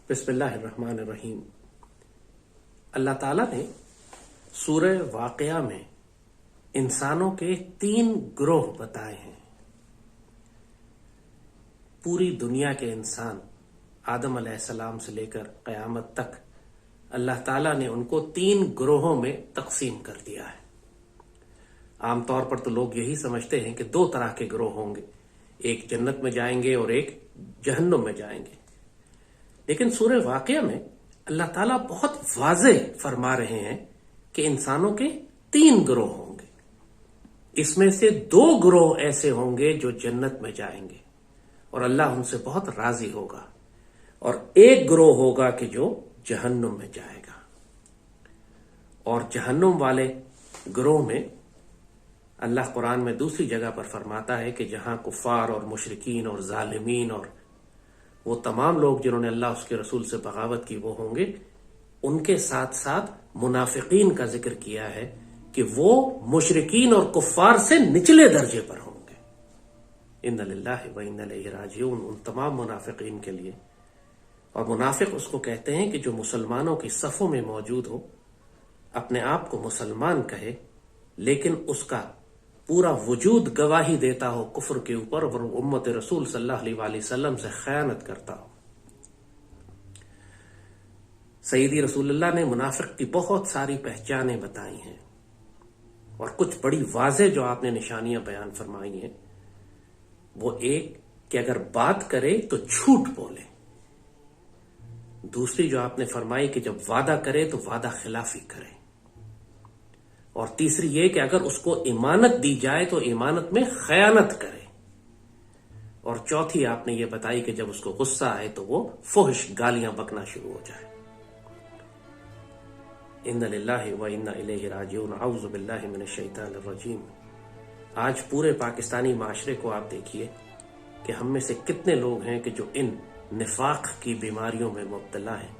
بسم اللہ الرحمن الرحیم۔ اللہ تعالیٰ نے سورہ واقعہ میں انسانوں کے 3 گروہ بتائے ہیں۔ پوری دنیا کے انسان آدم علیہ السلام سے لے کر قیامت تک اللہ تعالیٰ نے ان کو 3 گروہوں میں تقسیم کر دیا ہے۔ عام طور پر تو لوگ یہی سمجھتے ہیں کہ 2 طرح کے گروہ ہوں گے، ایک جنت میں جائیں گے اور ایک جہنم میں جائیں گے، لیکن سورہ واقعہ میں اللہ تعالیٰ بہت واضح فرما رہے ہیں کہ انسانوں کے 3 گروہ ہوں گے۔ اس میں سے 2 گروہ ایسے ہوں گے جو جنت میں جائیں گے اور اللہ ان سے بہت راضی ہوگا، اور ایک گروہ ہوگا کہ جو جہنم میں جائے گا۔ اور جہنم والے گروہ میں اللہ قرآن میں دوسری جگہ پر فرماتا ہے کہ جہاں کفار اور مشرکین اور ظالمین اور وہ تمام لوگ جنہوں نے اللہ اس کے رسول سے بغاوت کی وہ ہوں گے، ان کے ساتھ ساتھ منافقین کا ذکر کیا ہے کہ وہ مشرکین اور کفار سے نچلے درجے پر ہوں گے۔ ان للہ و انا الیہ راجعون، ان تمام منافقین کے لیے۔ اور منافق اس کو کہتے ہیں کہ جو مسلمانوں کی صفوں میں موجود ہو، اپنے آپ کو مسلمان کہے، لیکن اس کا پورا وجود گواہی دیتا ہو کفر کے اوپر اور امت رسول صلی اللہ علیہ وآلہ وسلم سے خیانت کرتا ہو۔ سیدی رسول اللہ نے منافق کی بہت ساری پہچانیں بتائی ہیں، اور کچھ بڑی واضح جو آپ نے نشانیاں بیان فرمائی ہیں، وہ ایک کہ اگر بات کرے تو جھوٹ بولے، دوسری جو آپ نے فرمائی کہ جب وعدہ کرے تو وعدہ خلافی کرے، اور تیسری یہ کہ اگر اس کو امانت دی جائے تو امانت میں خیانت کرے، اور چوتھی آپ نے یہ بتائی کہ جب اس کو غصہ آئے تو وہ فحش گالیاں بکنا شروع ہو جائے۔ ان للہ و انا الیہ راجعون، اعوذ باللہ من الشیطان الرجیم۔ آج پورے پاکستانی معاشرے کو آپ دیکھیے کہ ہم میں سے کتنے لوگ ہیں کہ جو ان نفاق کی بیماریوں میں مبتلا ہیں،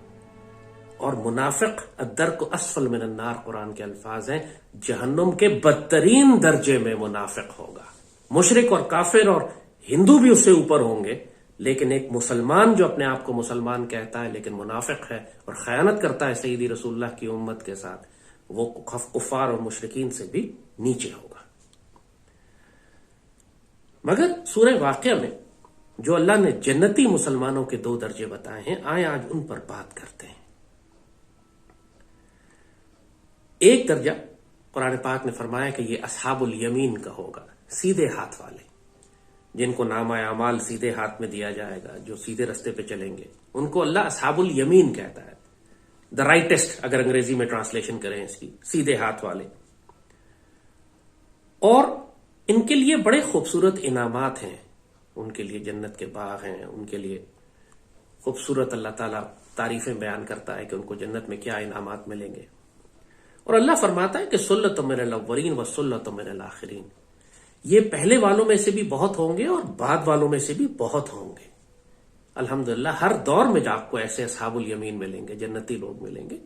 اور منافق الدرک اسفل من النار قرآن کے الفاظ ہیں، جہنم کے بدترین درجے میں منافق ہوگا۔ مشرک اور کافر اور ہندو بھی اس سے اوپر ہوں گے، لیکن ایک مسلمان جو اپنے آپ کو مسلمان کہتا ہے لیکن منافق ہے اور خیانت کرتا ہے سیدی رسول اللہ کی امت کے ساتھ، وہ کفار اور مشرکین سے بھی نیچے ہوگا۔ مگر سورہ واقعہ میں جو اللہ نے جنتی مسلمانوں کے 2 درجے بتائے ہیں، آئیں آج ان پر بات کرتے ہیں۔ ایک درجہ قرآن پاک نے فرمایا کہ یہ اصحاب الیمین کا ہوگا، سیدھے ہاتھ والے، جن کو نامہ اعمال سیدھے ہاتھ میں دیا جائے گا، جو سیدھے رستے پہ چلیں گے، ان کو اللہ اصحاب الیمین کہتا ہے، دا رائٹسٹ اگر انگریزی میں ٹرانسلیشن کریں اس کی، سیدھے ہاتھ والے۔ اور ان کے لیے بڑے خوبصورت انعامات ہیں، ان کے لیے جنت کے باغ ہیں، ان کے لیے خوبصورت اللہ تعالیٰ تعریفیں بیان کرتا ہے کہ ان کو جنت میں کیا انعامات ملیں گے۔ اور اللہ فرماتا ہے کہ سلۃ من الاولین و سلۃ من الآخرین، یہ پہلے والوں میں سے بھی بہت ہوں گے اور بعد والوں میں سے بھی بہت ہوں گے۔ الحمدللہ ہر دور میں آپ کو ایسے اصحاب الیمین ملیں گے، جنتی لوگ ملیں گے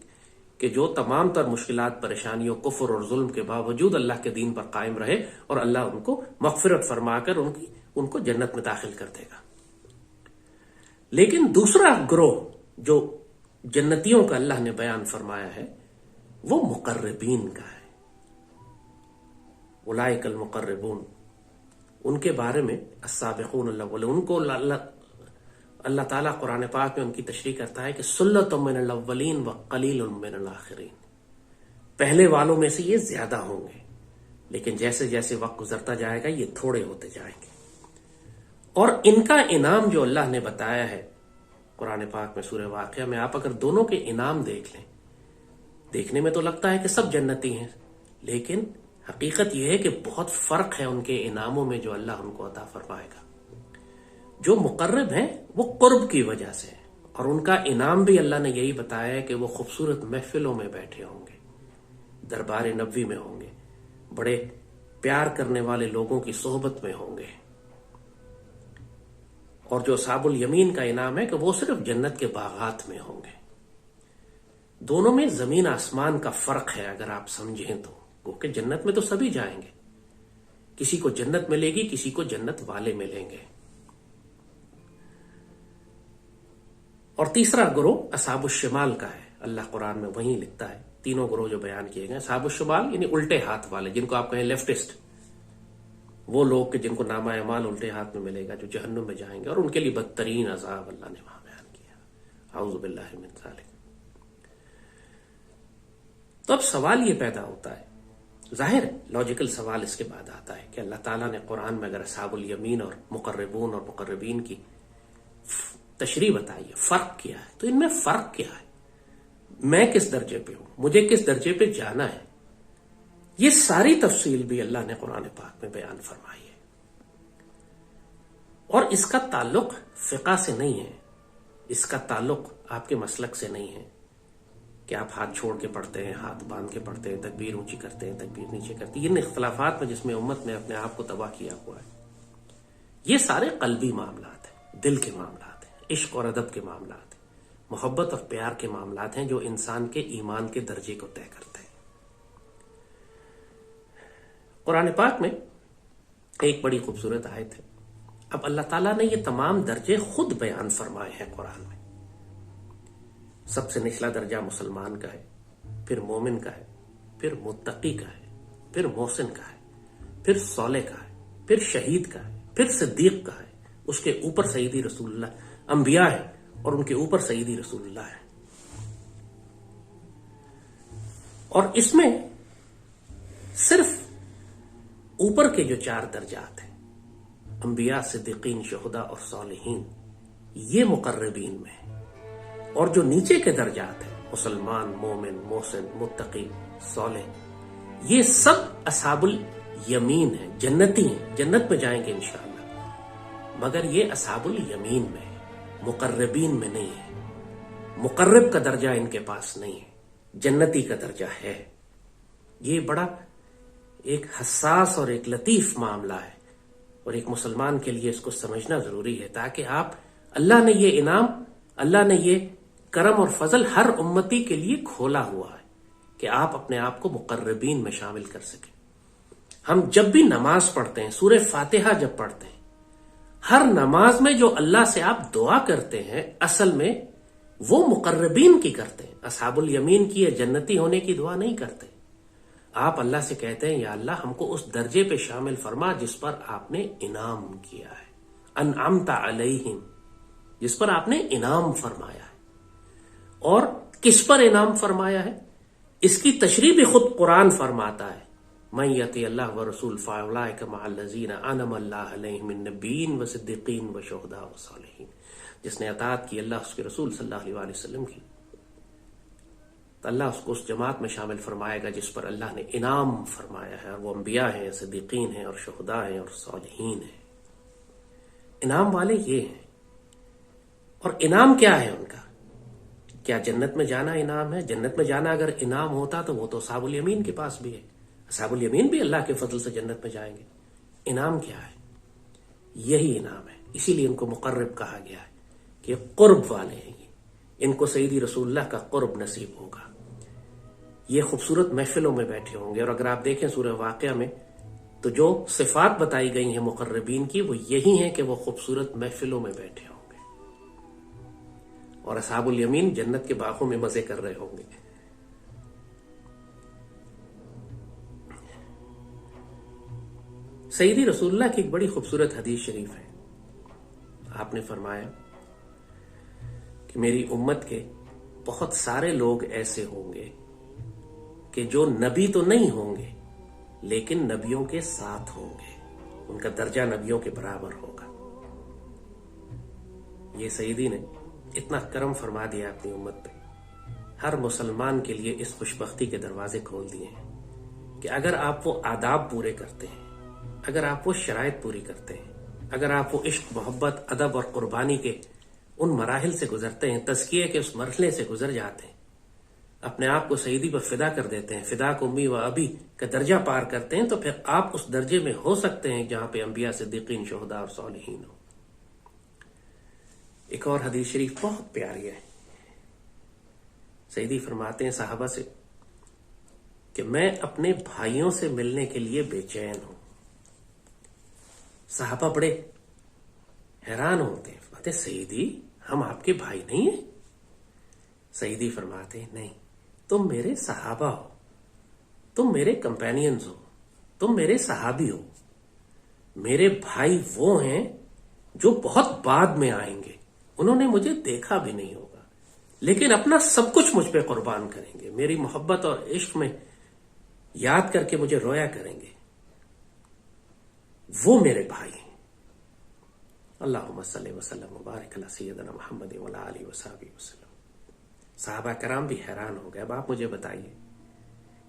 کہ جو تمام تر مشکلات، پریشانیوں، کفر اور ظلم کے باوجود اللہ کے دین پر قائم رہے، اور اللہ ان کو مغفرت فرما کر ان کو جنت میں داخل کر دے گا۔ لیکن دوسرا گروہ جو جنتیوں کا اللہ نے بیان فرمایا ہے، وہ مقربین کا ہے، اولئک المقربون۔ ان کے بارے میں السابقون الاولون، ان کو اللہ تعالیٰ قرآن پاک میں ان کی تشریح کرتا ہے کہ سلۃ من الاولین وقلیل من الآخرین، پہلے والوں میں سے یہ زیادہ ہوں گے، لیکن جیسے جیسے وقت گزرتا جائے گا یہ تھوڑے ہوتے جائیں گے۔ اور ان کا انعام جو اللہ نے بتایا ہے قرآن پاک میں سورہ واقعہ میں، آپ اگر دونوں کے انعام دیکھ لیں، دیکھنے میں تو لگتا ہے کہ سب جنتی ہیں، لیکن حقیقت یہ ہے کہ بہت فرق ہے ان کے انعاموں میں جو اللہ ان کو عطا فرمائے گا۔ جو مقرب ہیں وہ قرب کی وجہ سے، اور ان کا انعام بھی اللہ نے یہی بتایا ہے کہ وہ خوبصورت محفلوں میں بیٹھے ہوں گے، دربار نبوی میں ہوں گے، بڑے پیار کرنے والے لوگوں کی صحبت میں ہوں گے۔ اور جو اصحاب الیمین کا انعام ہے کہ وہ صرف جنت کے باغات میں ہوں گے۔ دونوں میں زمین آسمان کا فرق ہے اگر آپ سمجھیں تو، کیونکہ جنت میں تو سبھی جائیں گے، کسی کو جنت ملے گی، کسی کو جنت والے ملیں گے۔ اور تیسرا گروہ اصحاب الشمال کا ہے. اللہ قرآن میں وہیں لکھتا ہے. تینوں گروہ جو بیان کیے گئے، اصحاب الشمال یعنی الٹے ہاتھ والے، جن کو آپ کہیں لیفٹسٹ، وہ لوگ کہ جن کو نامہ اعمال الٹے ہاتھ میں ملے گا، جو جہنم میں جائیں گے، اور ان کے لیے بدترین عذاب اللہ نے وہاں بیان کیا. اعوذ باللہ من ذالک. تو اب سوال یہ پیدا ہوتا ہے، ظاہر لاجیکل سوال اس کے بعد آتا ہے کہ اللہ تعالیٰ نے قرآن میں اگر اصحاب الیمین اور مقربون اور مقربین کی تشریح بتائی ہے، فرق کیا ہے، تو ان میں فرق کیا ہے؟ میں کس درجے پہ ہوں، مجھے کس درجے پہ جانا ہے؟ یہ ساری تفصیل بھی اللہ نے قرآن پاک میں بیان فرمائی ہے. اور اس کا تعلق فقہ سے نہیں ہے، اس کا تعلق آپ کے مسلک سے نہیں ہے کہ آپ ہاتھ چھوڑ کے پڑھتے ہیں، ہاتھ باندھ کے پڑھتے ہیں، تکبیر اونچی کرتے ہیں، تکبیر نیچے کرتے ہیں. ان اختلافات میں جس میں امت نے اپنے آپ کو تباہ کیا ہوا ہے، یہ سارے قلبی معاملات ہیں، دل کے معاملات ہیں، عشق اور ادب کے معاملات ہیں، محبت اور پیار کے معاملات ہیں جو انسان کے ایمان کے درجے کو طے کرتے ہیں. قرآن پاک میں ایک بڑی خوبصورت آیت ہے. اب اللہ تعالیٰ نے یہ تمام درجے خود بیان فرمائے ہیں قرآن میں. سب سے نچلا درجہ مسلمان کا ہے، پھر مومن کا ہے، پھر متقی کا ہے، پھر محسن کا ہے، پھر صالح کا ہے، پھر شہید کا ہے، پھر صدیق کا ہے. اس کے اوپر سیدی رسول اللہ، انبیاء ہے، اور ان کے اوپر سیدی رسول اللہ ہے. اور اس میں صرف اوپر کے جو 4 درجات ہیں، انبیاء، صدیقین، شہداء اور صالحین، یہ مقربین میں ہیں. اور جو نیچے کے درجات ہیں، مسلمان، مومن، محسن، متقی، صالح، یہ سب اصحاب الیمین ہیں، جنتی ہیں، جنت میں جائیں گے انشاءاللہ. مگر یہ اصحاب الیمین میں ہے، مقربین میں نہیں ہے. مقرب کا درجہ ان کے پاس نہیں ہے، جنتی کا درجہ ہے. یہ بڑا ایک حساس اور ایک لطیف معاملہ ہے، اور ایک مسلمان کے لیے اس کو سمجھنا ضروری ہے، تاکہ آپ، اللہ نے یہ انعام، اللہ نے یہ کرم اور فضل ہر امتی کے لیے کھولا ہوا ہے کہ آپ اپنے آپ کو مقربین میں شامل کر سکیں. ہم جب بھی نماز پڑھتے ہیں، سورہ فاتحہ جب پڑھتے ہیں، ہر نماز میں جو اللہ سے آپ دعا کرتے ہیں، اصل میں وہ مقربین کی کرتے ہیں، اصحاب الیمین کی یا جنتی ہونے کی دعا نہیں کرتے. آپ اللہ سے کہتے ہیں، یا اللہ ہم کو اس درجے پہ شامل فرما جس پر آپ نے انعام کیا ہے، انعمت علیہم، جس پر آپ نے انعام فرمایا ہے. اور کس پر انعام فرمایا ہے، اس کی تشریح بھی خود قرآن فرماتا ہے. من یطع اللہ ورسول فاولئک مع الذین انعم اللہ علیہم من النبیین وصدیقین وشہداء وصالحین. جس نے اطاعت کی اللہ اس کے رسول صلی اللہ علیہ وسلم کی، تو اللہ اس کو اس جماعت میں شامل فرمائے گا جس پر اللہ نے انعام فرمایا ہے، اور وہ انبیاء ہیں، صدیقین ہیں، اور شہداء ہیں، اور صالحین ہیں. انعام والے یہ ہیں. اور انعام کیا ہے ان کا؟ کیا جنت میں جانا انعام ہے؟ جنت میں جانا اگر انعام ہوتا تو وہ تو اصحاب الیمین کے پاس بھی ہے. اصحاب الیمین بھی اللہ کے فضل سے جنت میں جائیں گے. انعام کیا ہے؟ یہی انعام ہے. اسی لیے ان کو مقرب کہا گیا ہے کہ قرب والے ہیں. ان کو سیدی رسول اللہ کا قرب نصیب ہوگا. یہ خوبصورت محفلوں میں بیٹھے ہوں گے. اور اگر آپ دیکھیں سورہ واقعہ میں تو جو صفات بتائی گئی ہیں مقربین کی، وہ یہی ہیں کہ وہ خوبصورت محفلوں میں بیٹھے ہوں گے، اور اصحاب الیمین جنت کے باغوں میں مزے کر رہے ہوں گے. سیدی رسول اللہ کی ایک بڑی خوبصورت حدیث شریف ہے. آپ نے فرمایا کہ میری امت کے بہت سارے لوگ ایسے ہوں گے کہ جو نبی تو نہیں ہوں گے لیکن نبیوں کے ساتھ ہوں گے، ان کا درجہ نبیوں کے برابر ہوگا. یہ سیدی نے اتنا کرم فرما دیا اپنی امت پہ، ہر مسلمان کے لیے اس خوشبختی کے دروازے کھول دیے ہیں کہ اگر آپ وہ آداب پورے کرتے ہیں، اگر آپ وہ شرائط پوری کرتے ہیں، اگر آپ وہ عشق، محبت، ادب اور قربانی کے ان مراحل سے گزرتے ہیں، تزکیے کے اس مرحلے سے گزر جاتے ہیں، اپنے آپ کو سیدی پر فدا کر دیتے ہیں، فدا کو امی و ابی کا درجہ پار کرتے ہیں، تو پھر آپ اس درجے میں ہو سکتے ہیں جہاں پہ انبیاء، صدیقین، شہداء اور صالحین ہو. ایک اور حدیث شریف بہت پیاری ہے. سیدی فرماتے ہیں صحابہ سے کہ میں اپنے بھائیوں سے ملنے کے لیے بے چین ہوں. صحابہ بڑے حیران ہوتے ہیں، فرماتے سیدی ہم آپ کے بھائی نہیں ہیں؟ سیدی فرماتے ہیں نہیں، تم میرے صحابہ ہو، تم میرے کمپینینز ہو، تم میرے صحابی ہو، میرے بھائی وہ ہیں جو بہت بعد میں آئیں گے، انہوں نے مجھے دیکھا بھی نہیں ہوگا لیکن اپنا سب کچھ مجھ پہ قربان کریں گے، میری محبت اور عشق میں یاد کر کے مجھے رویا کریں گے، وہ میرے بھائی ہیں۔ اللہم صلی وسلم وبارک علی سیدنا محمد وعلی آلہ وصحبہ وسلم۔ صحابہ کرام بھی حیران ہو گئے۔ اب آپ مجھے بتائیے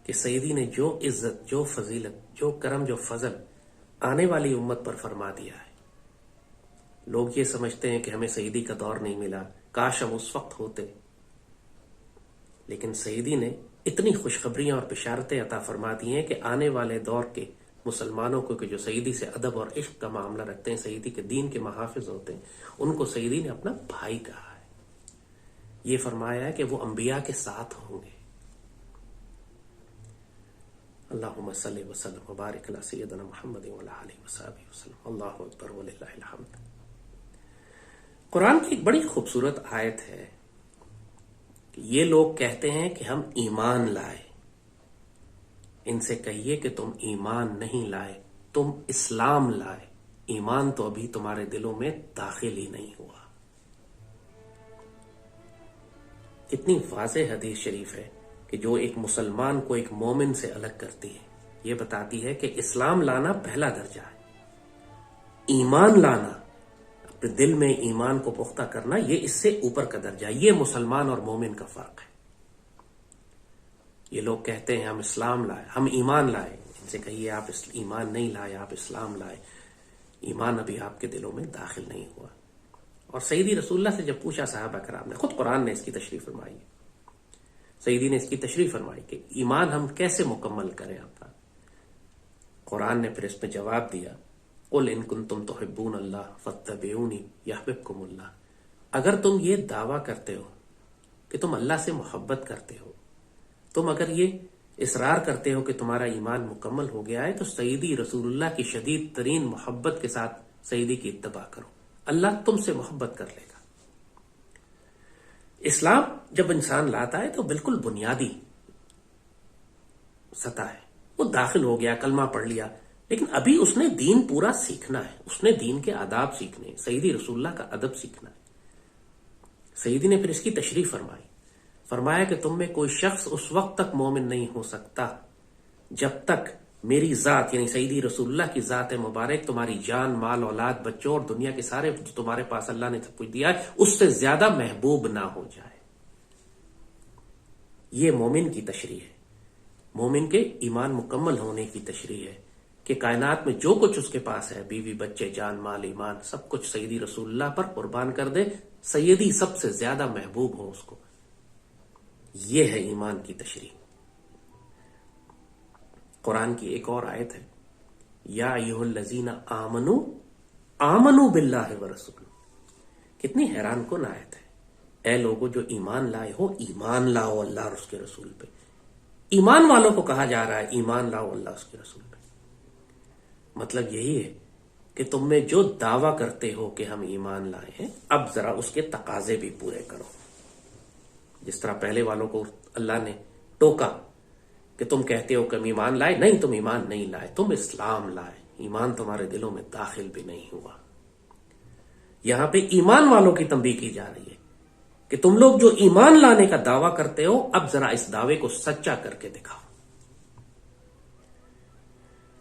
کہ سیدی نے جو عزت، جو فضیلت، جو کرم، جو فضل آنے والی امت پر فرما دیا ہے، لوگ یہ سمجھتے ہیں کہ ہمیں سیدی کا دور نہیں ملا، کاش ہم اس وقت ہوتے، لیکن سیدی نے اتنی خوشخبریاں اور بشارتیں عطا فرما دی ہیں کہ آنے والے دور کے مسلمانوں کو کہ جو سیدی سے ادب اور عشق کا معاملہ رکھتے ہیں، سیدی کے دین کے محافظ ہوتے ہیں، ان کو سیدی نے اپنا بھائی کہا ہے۔ یہ فرمایا ہے کہ وہ انبیاء کے ساتھ ہوں گے۔ اللہم صلی وسلم وبارک علی سیدنا محمد وعلی آلہ وصحبہ وسلم۔ اللہ اکبر وللہ الحمد۔ قرآن کی ایک بڑی خوبصورت آیت ہے کہ یہ لوگ کہتے ہیں کہ ہم ایمان لائے، ان سے کہیے کہ تم ایمان نہیں لائے، تم اسلام لائے، ایمان تو ابھی تمہارے دلوں میں داخل ہی نہیں ہوا۔ اتنی واضح حدیث شریف ہے کہ جو ایک مسلمان کو ایک مومن سے الگ کرتی ہے، یہ بتاتی ہے کہ اسلام لانا پہلا درجہ ہے، ایمان لانا، اپنے دل میں ایمان کو پختہ کرنا، یہ اس سے اوپر کا درجہ ہے۔ یہ مسلمان اور مومن کا فرق ہے۔ یہ لوگ کہتے ہیں ہم اسلام لائے، ہم ایمان لائے، ان سے کہیے آپ ایمان نہیں لائے، آپ اسلام لائے، ایمان ابھی آپ کے دلوں میں داخل نہیں ہوا۔ اور سیدی رسول اللہ سے جب پوچھا صحابہ کرام نے، خود قرآن نے اس کی تشریح فرمائی، سیدی نے اس کی تشریح فرمائی کہ ایمان ہم کیسے مکمل کریں اپنا، قرآن نے پھر اس میں جواب دیا، قل ان کنتم تحبون اللہ فاتبعونی یحببکم اللہ۔ اگر تم یہ دعویٰ کرتے ہو کہ تم اللہ سے محبت کرتے ہو، تم اگر یہ اصرار کرتے ہو کہ تمہارا ایمان مکمل ہو گیا ہے، تو سیدی رسول اللہ کی شدید ترین محبت کے ساتھ سیدی کی اتباع کرو، اللہ تم سے محبت کر لے گا۔ اسلام جب انسان لاتا ہے تو بالکل بنیادی سطح ہے، وہ داخل ہو گیا، کلمہ پڑھ لیا، لیکن ابھی اس نے دین پورا سیکھنا ہے، اس نے دین کے آداب سیکھنے ہیں، سیدی رسول اللہ کا ادب سیکھنا ہے۔ سیدی نے پھر اس کی تشریح فرمائی، فرمایا کہ تم میں کوئی شخص اس وقت تک مومن نہیں ہو سکتا جب تک میری ذات یعنی سیدی رسول اللہ کی ذات مبارک تمہاری جان، مال، اولاد، بچوں اور دنیا کے سارے جو تمہارے پاس اللہ نے سب کچھ دیا ہے اس سے زیادہ محبوب نہ ہو جائے۔ یہ مومن کی تشریح ہے، مومن کے ایمان مکمل ہونے کی تشریح ہے کہ کائنات میں جو کچھ اس کے پاس ہے، بیوی، بچے، جان، مال، ایمان، سب کچھ سیدی رسول اللہ پر قربان کر دے، سیدی سب سے زیادہ محبوب ہو اس کو۔ یہ ہے ایمان کی تشریح۔ قرآن کی ایک اور آیت ہے، یا ایھا الذین آمنوا آمنوا باللہ ورسولہ۔ کتنی حیران کن آیت ہے، اے لوگوں جو ایمان لائے ہو، ایمان لاؤ اللہ اور اس کے رسول پہ۔ ایمان والوں کو کہا جا رہا ہے ایمان لاؤ اللہ اس کے رسول پہ۔ مطلب یہی ہے کہ تم میں جو دعویٰ کرتے ہو کہ ہم ایمان لائے ہیں، اب ذرا اس کے تقاضے بھی پورے کرو۔ جس طرح پہلے والوں کو اللہ نے ٹوکا کہ تم کہتے ہو کہ ہم ایمان لائے، نہیں، تم ایمان نہیں لائے، تم اسلام لائے، ایمان تمہارے دلوں میں داخل بھی نہیں ہوا۔ یہاں پہ ایمان والوں کی تنبیہ کی جا رہی ہے کہ تم لوگ جو ایمان لانے کا دعویٰ کرتے ہو، اب ذرا اس دعوے کو سچا کر کے دکھاؤ۔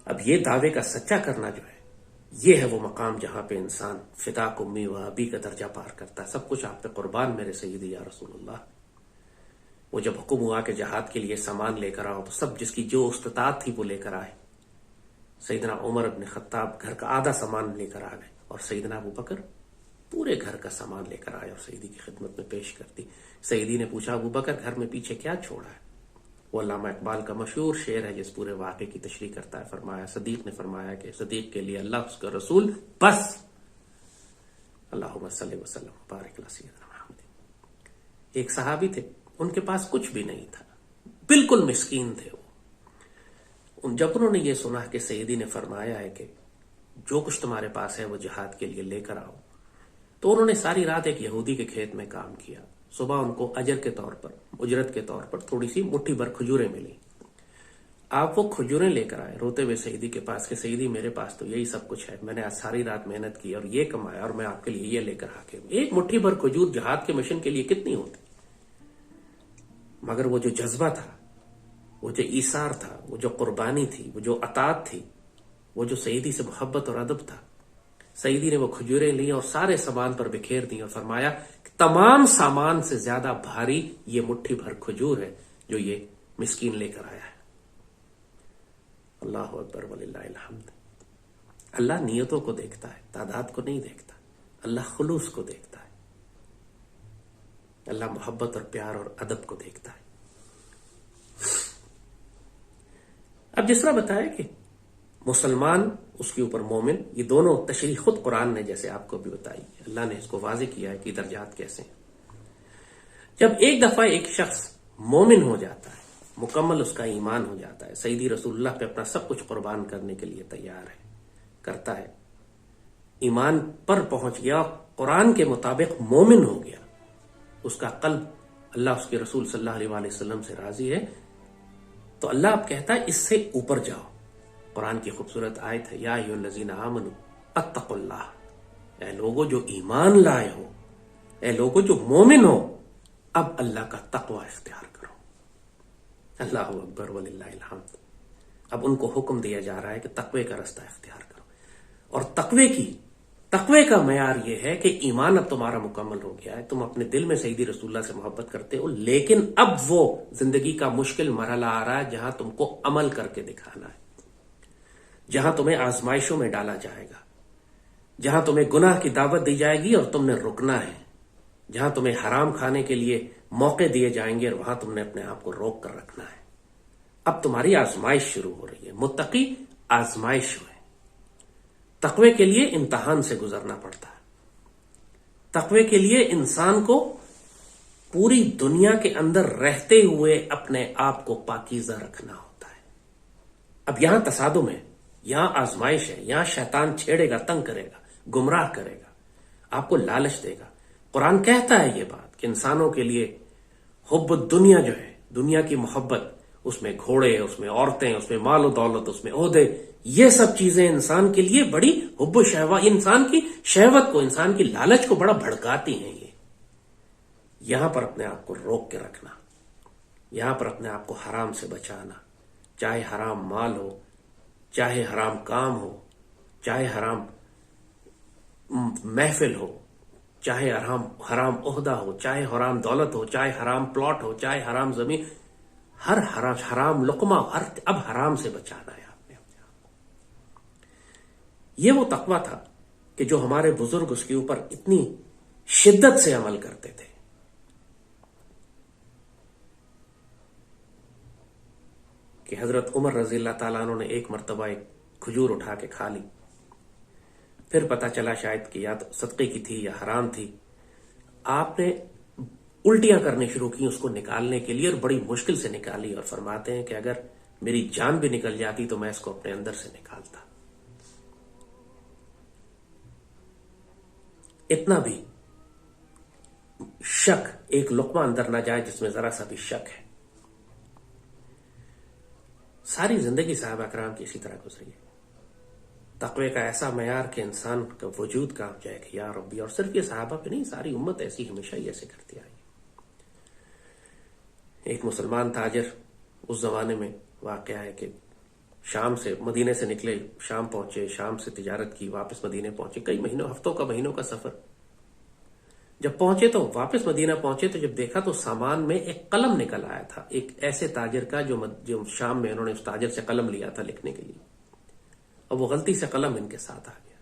اب یہ دعوے کا سچا کرنا جو ہے، یہ ہے وہ مقام جہاں پہ انسان فداک امی و ابی کا درجہ پار کرتا ہے، سب کچھ آپ پہ قربان میرے سیدی یا رسول اللہ۔ وہ جب حکم ہوا کہ جہاد کے لیے سامان لے کر آؤ تو سب جس کی جو استطاعت تھی وہ لے کر آئے۔ سیدنا عمر بن خطاب گھر کا آدھا سامان لے کر آ گئے، اور سیدنا ابو بکر پورے گھر کا سامان لے کر آئے اور سیدی کی خدمت میں پیش کر دی۔ سیدی نے پوچھا، ابو بکر گھر میں پیچھے کیا چھوڑا ہے؟ وہ علامہ اقبال کا مشہور شعر ہے جس پورے واقعے کی تشریح کرتا ہے۔ فرمایا، صدیق نے فرمایا کہ صدیق کے لیے اللہ اس کا رسول بس۔ اللہم صلی وسلم وبارک علی سیدنا محمد۔ ایک صحابی تھے، ان کے پاس کچھ بھی نہیں تھا، بالکل مسکین تھے وہ۔ جب انہوں نے یہ سنا کہ سیدی نے فرمایا ہے کہ جو کچھ تمہارے پاس ہے وہ جہاد کے لیے لے کر آؤ، تو انہوں نے ساری رات ایک یہودی کے کھیت میں کام کیا، صبح ان کو اجر کے طور پر، اجرت کے طور پر تھوڑی سی مٹھی بھر کھجوریں ملی. آپ وہ کھجوریں لے کر آئے روتے ہوئے سیدی کے پاس کہ سیدی میرے پاس تو یہی سب کچھ ہے، میں نے آج ساری رات محنت کی اور یہ کمایا اور میں آپ کے لیے یہ لے کر آ کے. ایک مٹھی بھر کھجور جہاد کے مشن کے لیے کتنی ہوتی، مگر وہ جو جذبہ تھا، وہ جو ایثار تھا، وہ جو قربانی تھی، وہ جو اطاعت تھی، وہ جو سیدی سے محبت اور ادب تھا. سیدی نے وہ کھجوریں لی اور سارے سامان پر بکھیر دی اور فرمایا کہ تمام سامان سے زیادہ بھاری یہ مٹھی بھر کھجور ہے جو یہ مسکین لے کر آیا ہے. اللہ اکبر وللہ الحمد. اللہ نیتوں کو دیکھتا ہے، تعداد کو نہیں دیکھتا. اللہ خلوص کو دیکھتا ہے. اللہ محبت اور پیار اور ادب کو دیکھتا ہے. اب جس طرح بتایا کہ مسلمان، اس کے اوپر مومن، یہ دونوں تشریح خود قرآن نے جیسے آپ کو بھی بتائی، اللہ نے اس کو واضح کیا ہے کہ درجات کیسے ہیں. جب ایک دفعہ ایک شخص مومن ہو جاتا ہے، مکمل اس کا ایمان ہو جاتا ہے، سیدی رسول اللہ پہ اپنا سب کچھ قربان کرنے کے لیے تیار ہے، کرتا ہے، ایمان پر پہنچ گیا، قرآن کے مطابق مومن ہو گیا، اس کا قلب اللہ اس کے رسول صلی اللہ علیہ وآلہ وسلم سے راضی ہے، تو اللہ اب کہتا ہے اس سے اوپر جاؤ. قرآن کی خوبصورت آیت ہے، یا ایھا الذین آمنوا اتقوا اللہ. اے لوگو جو ایمان لائے ہو، اے لوگو جو مومن ہو، اب اللہ کا تقوی اختیار کرو. اللہ اکبر وللہ الحمد. اب ان کو حکم دیا جا رہا ہے کہ تقوی کا رستہ اختیار کرو. اور تقوی کا معیار یہ ہے کہ ایمان اب تمہارا مکمل ہو گیا ہے، تم اپنے دل میں سیدی رسول اللہ سے محبت کرتے ہو، لیکن اب وہ زندگی کا مشکل مرحلہ آ رہا ہے جہاں تم کو عمل کر کے دکھانا ہے، جہاں تمہیں آزمائشوں میں ڈالا جائے گا، جہاں تمہیں گناہ کی دعوت دی جائے گی اور تم نے رکنا ہے، جہاں تمہیں حرام کھانے کے لیے موقع دیے جائیں گے اور وہاں تم نے اپنے آپ کو روک کر رکھنا ہے. اب تمہاری آزمائش شروع ہو رہی ہے. متقی آزمائش میں، تقوی کے لیے امتحان سے گزرنا پڑتا ہے. تقوی کے لیے انسان کو پوری دنیا کے اندر رہتے ہوئے اپنے آپ کو پاکیزہ رکھنا ہوتا ہے. اب یہاں تصادم ہے، یہاں آزمائش ہے، یہاں شیطان چھیڑے گا، تنگ کرے گا، گمراہ کرے گا، آپ کو لالچ دے گا. قرآن کہتا ہے یہ بات کہ انسانوں کے لیے حب الدنیا جو ہے، دنیا کی محبت، اس میں گھوڑے، اس میں عورتیں، اس میں مال و دولت، اس میں عہدے، یہ سب چیزیں انسان کے لیے بڑی حب و شہوت، انسان کی شہوت کو، انسان کی لالچ کو بڑا بھڑکاتی ہیں. یہ یہاں پر اپنے آپ کو روک کے رکھنا، یہاں پر اپنے آپ کو حرام سے بچانا، چاہے حرام مال ہو، چاہے حرام کام ہو، چاہے حرام محفل ہو، چاہے حرام عہدہ ہو، چاہے حرام دولت ہو، چاہے حرام پلاٹ ہو، چاہے حرام زمین، ہر حرام لقمہ، اب حرام سے بچانا ہے آپ نے اپنے آپ کو. یہ وہ تقویٰ تھا کہ جو ہمارے بزرگ اس کے اوپر اتنی شدت سے عمل کرتے تھے. کہ حضرت عمر رضی اللہ تعالیٰ عنہ نے ایک مرتبہ ایک کھجور اٹھا کے کھا لی، پھر پتا چلا شاید کہ یا تو صدقے کی تھی یا حرام تھی. آپ نے الٹیاں کرنے شروع کی اس کو نکالنے کے لیے، اور بڑی مشکل سے نکالی، اور فرماتے ہیں کہ اگر میری جان بھی نکل جاتی تو میں اس کو اپنے اندر سے نکالتا. اتنا بھی شک، ایک لقمہ اندر نہ جائے جس میں ذرا سا بھی شک ہے. ساری زندگی صحابہ کرام کی اسی طرح گزری ہے. تقوی کا ایسا معیار کہ انسان کا وجود کانپ جائے کہ یا ربی. اور صرف یہ صحابہ پہ نہیں، ساری امت ایسی ہمیشہ ہی ایسے کرتی آئی. ایک مسلمان تاجر، اس زمانے میں واقعہ ہے کہ شام سے، مدینے سے نکلے، شام پہنچے، شام سے تجارت کی، واپس مدینے پہنچے، کئی مہینوں، ہفتوں کا، مہینوں کا سفر. جب پہنچے تو واپس مدینہ پہنچے تو جب دیکھا تو سامان میں ایک قلم نکل آیا تھا، ایک ایسے تاجر کا جو شام میں انہوں نے اس تاجر سے قلم لیا تھا لکھنے کے لیے، اور وہ غلطی سے قلم ان کے ساتھ آ گیا.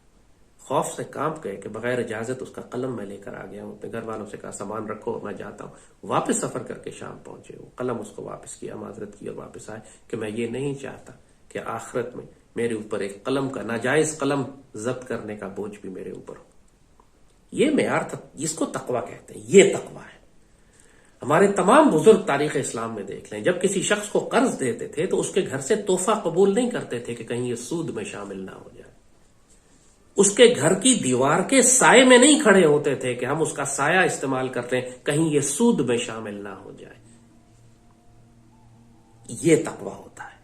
خوف سے کانپ گئے کہ بغیر اجازت اس کا قلم میں لے کر آ گیا ہوں. اپنے گھر والوں سے کہا سامان رکھو، میں جاتا ہوں. واپس سفر کر کے شام پہنچے، وہ قلم اس کو واپس کیا، معذرت کی، اور واپس آئے کہ میں یہ نہیں چاہتا کہ آخرت میں میرے اوپر ایک قلم کا، ناجائز قلم ضبط کرنے کا بوجھ بھی میرے اوپر ہو. یہ معیار تھا، جس کو تقویٰ کہتے ہیں. یہ تقویٰ ہے. ہمارے تمام بزرگ تاریخ اسلام میں دیکھ لیں، جب کسی شخص کو قرض دیتے تھے تو اس کے گھر سے تحفہ قبول نہیں کرتے تھے کہ کہیں یہ سود میں شامل نہ ہو جائے. اس کے گھر کی دیوار کے سائے میں نہیں کھڑے ہوتے تھے کہ ہم اس کا سایہ استعمال کرتے ہیں کہیں یہ سود میں شامل نہ ہو جائے. یہ تقویٰ ہوتا ہے.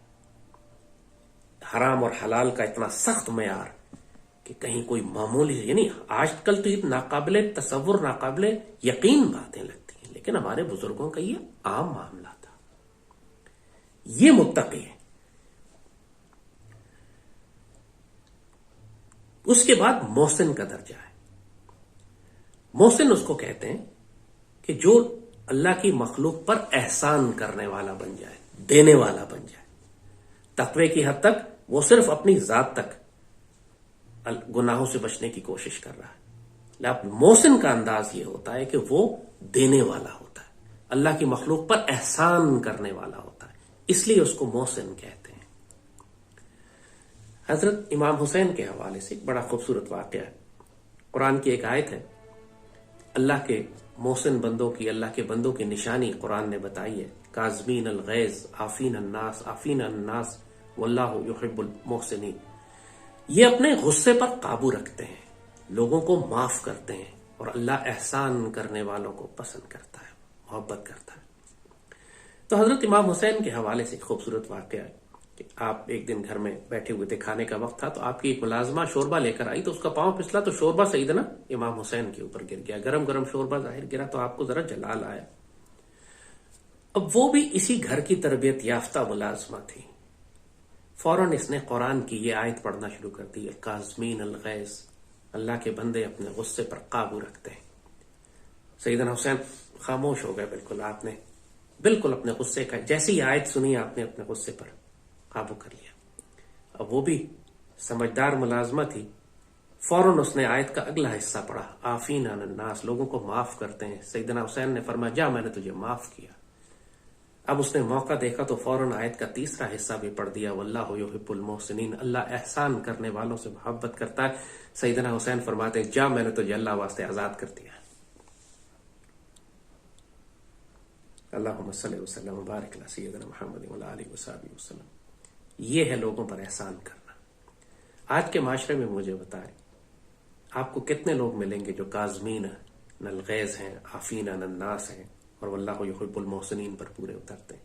حرام اور حلال کا اتنا سخت معیار کہ کہیں کوئی معمولی، یعنی آج کل تو یہ ناقابل تصور، ناقابل یقین باتیں لگتی ہیں، لیکن ہمارے بزرگوں کا یہ عام معاملہ تھا. یہ متقی ہے. اس کے بعد محسن کا درجہ ہے. محسن اس کو کہتے ہیں کہ جو اللہ کی مخلوق پر احسان کرنے والا بن جائے، دینے والا بن جائے. تقوی کی حد تک وہ صرف اپنی ذات تک گناہوں سے بچنے کی کوشش کر رہا ہے. لیکن محسن کا انداز یہ ہوتا ہے کہ وہ دینے والا ہوتا ہے، اللہ کی مخلوق پر احسان کرنے والا ہوتا ہے، اس لیے اس کو محسن کہتے ہیں. حضرت امام حسین کے حوالے سے ایک بڑا خوبصورت واقعہ ہے. قرآن کی ایک آیت ہے، اللہ کے محسن بندوں کی، اللہ کے بندوں کی نشانی قرآن نے بتائی ہے. کاظمین الغیظ عافین الناس واللہ یحب المحسنین. یہ اپنے غصے پر قابو رکھتے ہیں، لوگوں کو معاف کرتے ہیں، اور اللہ احسان کرنے والوں کو پسند کرتا ہے، محبت کرتا ہے. تو حضرت امام حسین کے حوالے سے ایک خوبصورت واقعہ ہے کہ آپ ایک دن گھر میں بیٹھے ہوئے تھے، کھانے کا وقت تھا، تو آپ کی ایک ملازمہ شوربہ لے کر آئی، تو اس کا پاؤں پھسلا تو شوربہ سیدنا امام حسین کے اوپر گر گیا. گرم گرم شوربہ ظاہر گرا تو آپ کو ذرا جلال آیا. اب وہ بھی اسی گھر کی تربیت یافتہ ملازمہ تھی. فوراً اس نے قرآن کی یہ آیت پڑھنا شروع کر دی، الکاظمین الغیظ، اللہ کے بندے اپنے غصے پر قابو رکھتے ہیں. سیدنا حسین خاموش ہو گئے. بالکل آپ نے بالکل اپنے غصے کا، جیسی آیت سنی آپ نے اپنے غصے پر قابو کر لیا. اب وہ بھی سمجھدار ملازمہ تھی، فوراً اس نے آیت کا اگلا حصہ پڑھا، عافین عن الناس، لوگوں کو معاف کرتے ہیں. سیدنا حسین نے فرمایا جا، میں نے تجھے معاف کیا. اب اس نے موقع دیکھا تو فوراً آیت کا تیسرا حصہ بھی پڑھ دیا، واللہ یحب المحسنین، اللہ احسان کرنے والوں سے محبت کرتا ہے. سیدنا حسین فرماتے ہیں جا، میں نے تجھے اللہ واسطے آزاد کر دیا. اللہم صلی وسلم وبارک علی سیدنا محمد وعلی آلہ وصحبہ وسلم. یہ ہے لوگوں پر احسان کرنا. آج کے معاشرے میں مجھے بتائیں، آپ کو کتنے لوگ ملیں گے جو کاظمین الغیظ ہیں، عافین عن الناس ہیں، اور واللہ یحب المحسنین پر پورے اترتے ہیں.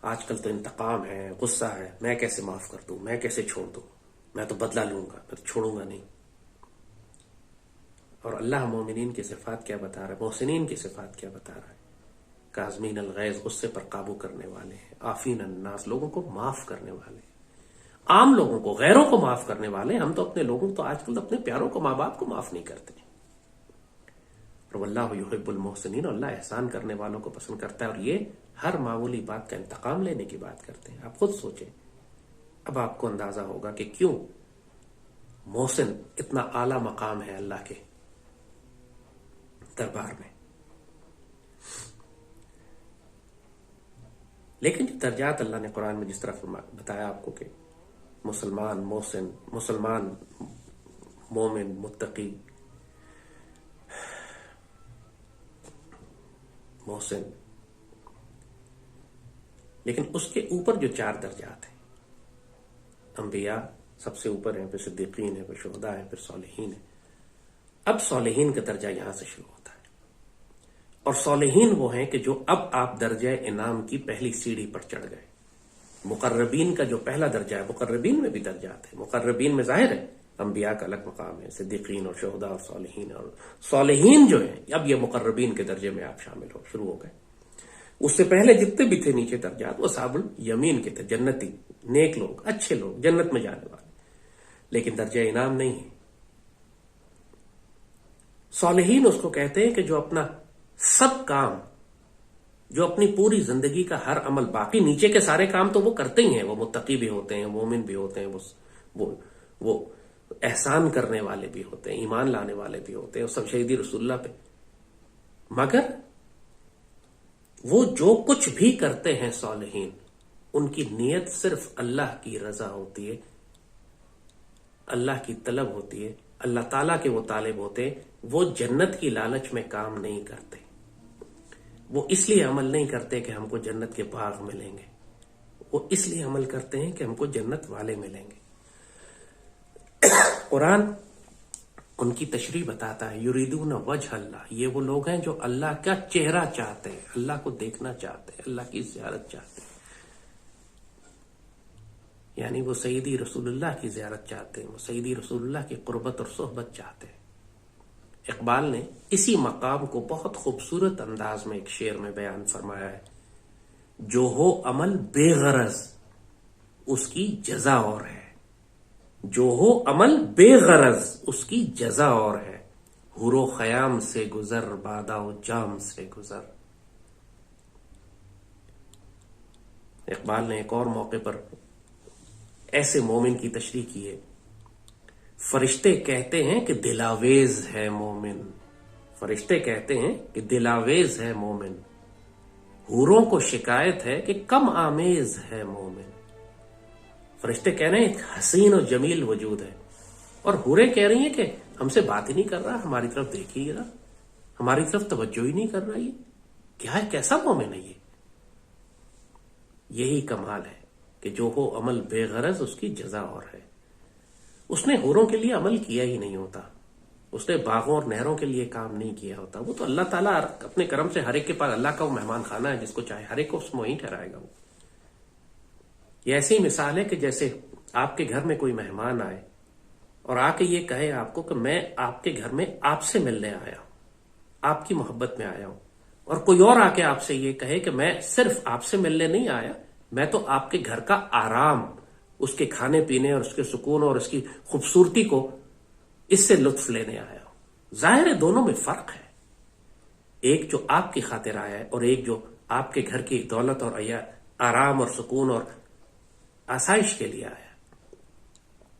آج کل تو انتقام ہے، غصہ ہے، میں کیسے معاف کر دوں، میں کیسے چھوڑ دوں، میں تو بدلہ لوں گا، میں تو چھوڑوں گا نہیں. اور اللہ مومنین کی صفات کیا بتا رہا ہے، محسنین کی صفات کیا بتا رہا ہے؟ کاظمین الغیظ، غصے پر قابو کرنے والے ہیں، عافین عن الناس، لوگوں کو معاف کرنے والے ہیں، عام لوگوں کو، غیروں کو معاف کرنے والے ہیں. ہم تو اپنے لوگوں تو آج کل اپنے پیاروں کو، ماں باپ کو معاف نہیں کرتے. اور واللہ یحب المحسنین، اللہ احسان کرنے والوں کو پسند کرتا ہے. اور یہ ہر معمولی بات کا انتقام لینے کی بات کرتے ہیں. آپ خود سوچیں، اب آپ کو اندازہ ہوگا کہ کیوں محسن اتنا اعلیٰ مقام ہے اللہ کے دربار میں. لیکن جو درجات اللہ نے قرآن میں جس طرح بتایا آپ کو کہ مسلمان محسن، مسلمان مومن متقی محسن، لیکن اس کے اوپر جو 4 درجات ہیں، انبیاء سب سے اوپر ہیں، پھر صدیقین ہیں، پھر شہداء ہیں، پھر صالحین ہیں. اب صالحین کا درجہ یہاں سے شروع ہوتا ہے. اور صالحین وہ ہیں کہ جو اب آپ درجہ انعام کی پہلی سیڑھی پر چڑھ گئے. مقربین کا جو پہلا درجہ ہے، مقربین میں بھی درجات ہیں. مقربین میں ظاہر ہے انبیاء کا الگ مقام ہے، صدیقین اور شہداء اور صالحین، اور صالحین جو ہیں اب یہ مقربین کے درجے میں آپ شامل ہو شروع ہو گئے. اس سے پہلے جتنے بھی تھے نیچے درجات وہ اصحاب الیمین کے تھے، جنتی، نیک لوگ، اچھے لوگ، جنت میں جانے والے، لیکن درجہ انعام نہیں ہے. صالحین اس کو کہتے ہیں کہ جو اپنا سب کام، جو اپنی پوری زندگی کا ہر عمل، باقی نیچے کے سارے کام تو وہ کرتے ہی ہیں، وہ متقی بھی ہوتے ہیں، مومن بھی ہوتے ہیں، وہ احسان کرنے والے بھی ہوتے ہیں، ایمان لانے والے بھی ہوتے ہیں، سب شہیدی رسول اللہ پہ، مگر وہ جو کچھ بھی کرتے ہیں صالحین، ان کی نیت صرف اللہ کی رضا ہوتی ہے، اللہ کی طلب ہوتی ہے، اللہ تعالیٰ کے وہ طالب ہوتے ہیں. وہ جنت کی لالچ میں کام نہیں کرتے، وہ اس لیے عمل نہیں کرتے کہ ہم کو جنت کے باغ ملیں گے، وہ اس لیے عمل کرتے ہیں کہ ہم کو جنت والے ملیں گے. قرآن ان کی تشریح بتاتا ہے، یریدون وجہ اللہ، یہ وہ لوگ ہیں جو اللہ کا چہرہ چاہتے ہیں، اللہ کو دیکھنا چاہتے ہیں، اللہ کی زیارت چاہتے ہیں، یعنی وہ سیدی رسول اللہ کی زیارت چاہتے ہیں، وہ سیدی رسول اللہ کی قربت اور صحبت چاہتے ہیں۔ اقبال نے اسی مقام کو بہت خوبصورت انداز میں ایک شعر میں بیان فرمایا ہے، جو ہو عمل بے غرض اس کی جزا اور ہے، جو ہو عمل بے غرض اس کی جزا اور ہے، حور و خیام سے گزر بادا و جام سے گزر۔ اقبال نے ایک اور موقع پر ایسے مومن کی تشریح کی ہے، فرشتے کہتے ہیں کہ دلاویز ہے مومن، فرشتے کہتے ہیں کہ دلاویز ہے مومن، حوروں کو شکایت ہے کہ کم آمیز ہے مومن۔ فرشتے کہہ رہے ہیں ایک حسین و جمیل وجود ہے، اور حوریں کہہ رہی ہیں کہ ہم سے بات ہی نہیں کر رہا، ہماری طرف دیکھ ہی رہا، ہماری طرف توجہ ہی نہیں کر رہا، یہ کیا ہے، کیسا مومن ہے یہ؟ یہی کمال ہے کہ جو ہو عمل بے غرض اس کی جزا اور ہے۔ اس نے حوروں کے لیے عمل کیا ہی نہیں ہوتا، اس نے باغوں اور نہروں کے لیے کام نہیں کیا ہوتا، وہ تو اللہ تعالیٰ اپنے کرم سے ہر ایک کے پاس اللہ کا وہ مہمان خانہ ہے، جس کو چاہے ہر ایک کو اس میں وہیں ٹھہرائے گا وہ۔ یہ ایسی مثال ہے کہ جیسے آپ کے گھر میں کوئی مہمان آئے اور آ کے یہ کہے آپ کو کہ میں آپ کے گھر میں آپ سے ملنے آیا ہوں، آپ کی محبت میں آیا ہوں، اور کوئی اور آ کے آپ سے یہ کہے کہ میں صرف آپ سے ملنے نہیں آیا، میں تو آپ کے گھر کا آرام، اس کے کھانے پینے اور اس کے سکون اور اس کی خوبصورتی کو اس سے لطف لینے آیا ہوں۔ ظاہر ہے دونوں میں فرق ہے، ایک جو آپ کی خاطر آیا ہے اور ایک جو آپ کے گھر کی دولت اور آرام اور سکون اور آسائش کے لیے آیا۔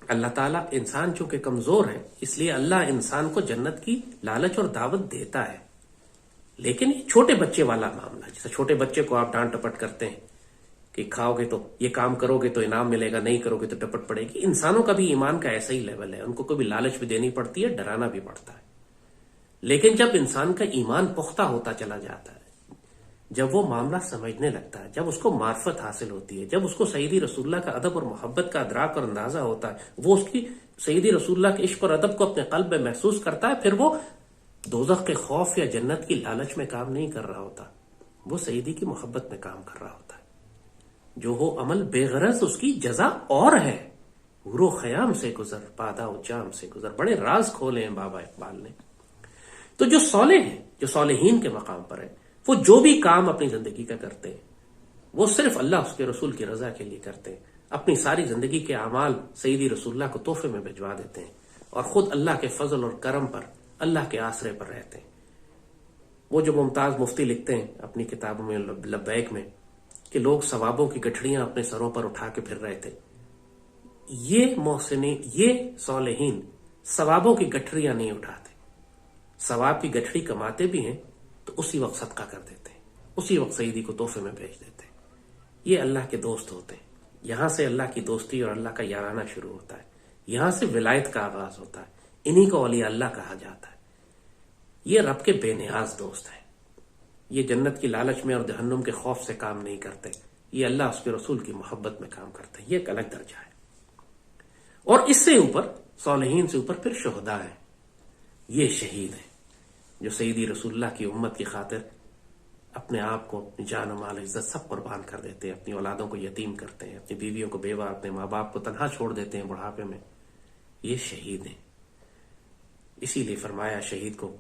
اللہ تعالیٰ انسان چونکہ کمزور ہے، اس لیے اللہ انسان کو جنت کی لالچ اور دعوت دیتا ہے، لیکن یہ چھوٹے بچے والا معاملہ، جیسے چھوٹے بچے کو آپ ڈانٹ ٹپٹ کرتے ہیں کہ کھاؤ گے تو یہ کام کرو گے تو انعام ملے گا، نہیں کرو گے تو ٹپٹ پڑے گی۔ انسانوں کا بھی ایمان کا ایسا ہی لیول ہے، ان کو کبھی لالچ بھی دینی پڑتی ہے، ڈرانا بھی پڑتا ہے، لیکن جب انسان کا ایمان پختہ ہوتا چلا جاتا ہے، جب وہ معاملہ سمجھنے لگتا ہے، جب اس کو معرفت حاصل ہوتی ہے، جب اس کو سیدی رسول اللہ کا ادب اور محبت کا ادراک اور اندازہ ہوتا ہے، وہ اس کی سیدی رسول اللہ کے عشق اور ادب کو اپنے قلب میں محسوس کرتا ہے، پھر وہ دوزخ کے خوف یا جنت کی لالچ میں کام نہیں کر رہا ہوتا، وہ سیدی کی محبت میں کام کر رہا ہوتا ہے۔ جو ہو عمل بے غرض اس کی جزا اور ہے، حور و خیام سے گزر بادا و جام سے گزر۔ بڑے راز کھولے ہیں بابا اقبال نے۔ تو جو صالح ہیں، جو صالحین کے مقام پر ہیں، وہ جو بھی کام اپنی زندگی کا کرتے ہیں وہ صرف اللہ اس کے رسول کی رضا کے لیے کرتے ہیں، اپنی ساری زندگی کے اعمال سیدی رسول اللہ کو تحفے میں بھجوا دیتے ہیں، اور خود اللہ کے فضل اور کرم پر، اللہ کے آسرے پر رہتے ہیں۔ وہ جو ممتاز مفتی لکھتے ہیں اپنی کتابوں میں لبیک میں کہ لوگ ثوابوں کی گٹھڑیاں اپنے سروں پر اٹھا کے پھر رہے تھے، یہ محسنین، یہ صالحین ثوابوں کی گٹھڑیاں نہیں اٹھاتے، ثواب کی گٹھڑی کماتے بھی ہیں تو اسی وقت صدقہ کر دیتے ہیں، اسی وقت سیدی کو تحفے میں بھیج دیتے ہیں۔ یہ اللہ کے دوست ہوتے ہیں، یہاں سے اللہ کی دوستی اور اللہ کا یارانہ شروع ہوتا ہے، یہاں سے ولایت کا آغاز ہوتا ہے، انہی کو اولیاء اللہ کہا جاتا ہے۔ یہ رب کے بے نیاز دوست ہیں، یہ جنت کی لالچ میں اور جہنم کے خوف سے کام نہیں کرتے، یہ اللہ اس کے رسول کی محبت میں کام کرتے ہیں۔ یہ ایک الگ درجہ ہے۔ اور اس سے اوپر، صالحین سے اوپر پھر شہداء ہیں، یہ شہید ہیں جو سیدی رسول اللہ کی امت کی خاطر اپنے آپ کو، اپنی جان و مال عزت سب قربان کر دیتے ہیں، اپنی اولادوں کو یتیم کرتے ہیں، اپنی بیویوں کو بیوہ، اپنے ماں باپ کو تنہا چھوڑ دیتے ہیں بڑھاپے میں، یہ شہید ہیں۔ اسی لیے فرمایا شہید کو،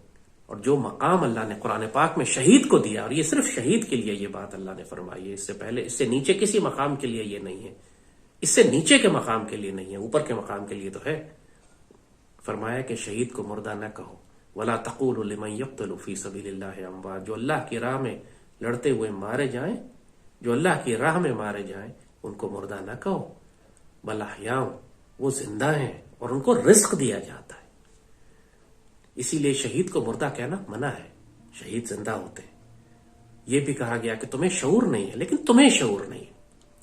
اور جو مقام اللہ نے قرآن پاک میں شہید کو دیا، اور یہ صرف شہید کے لیے یہ بات اللہ نے فرمائی ہے، اس سے پہلے، اس سے نیچے کسی مقام کے لیے یہ نہیں ہے، اس سے نیچے کے مقام کے لیے نہیں ہے، اوپر کے مقام کے لیے تو ہے۔ فرمایا کہ شہید کو مردہ نہ کہو، وَلَا تَقُولُوا لِمَنْ يُقْتَلُ فِي سَبِيلِ اللَّهِ أَمْوَاتٌ، جو اللہ کی راہ میں لڑتے ہوئے مارے جائیں، جو اللہ کی راہ میں مارے جائیں، ان کو مردہ نہ کہو، بل احیاء، وہ زندہ ہیں اور ان کو رزق دیا جاتا ہے۔ اسی لیے شہید کو مردہ کہنا منع ہے، شہید زندہ ہوتے ہیں۔ یہ بھی کہا گیا کہ تمہیں شعور نہیں ہے، لیکن تمہیں شعور نہیں ہے،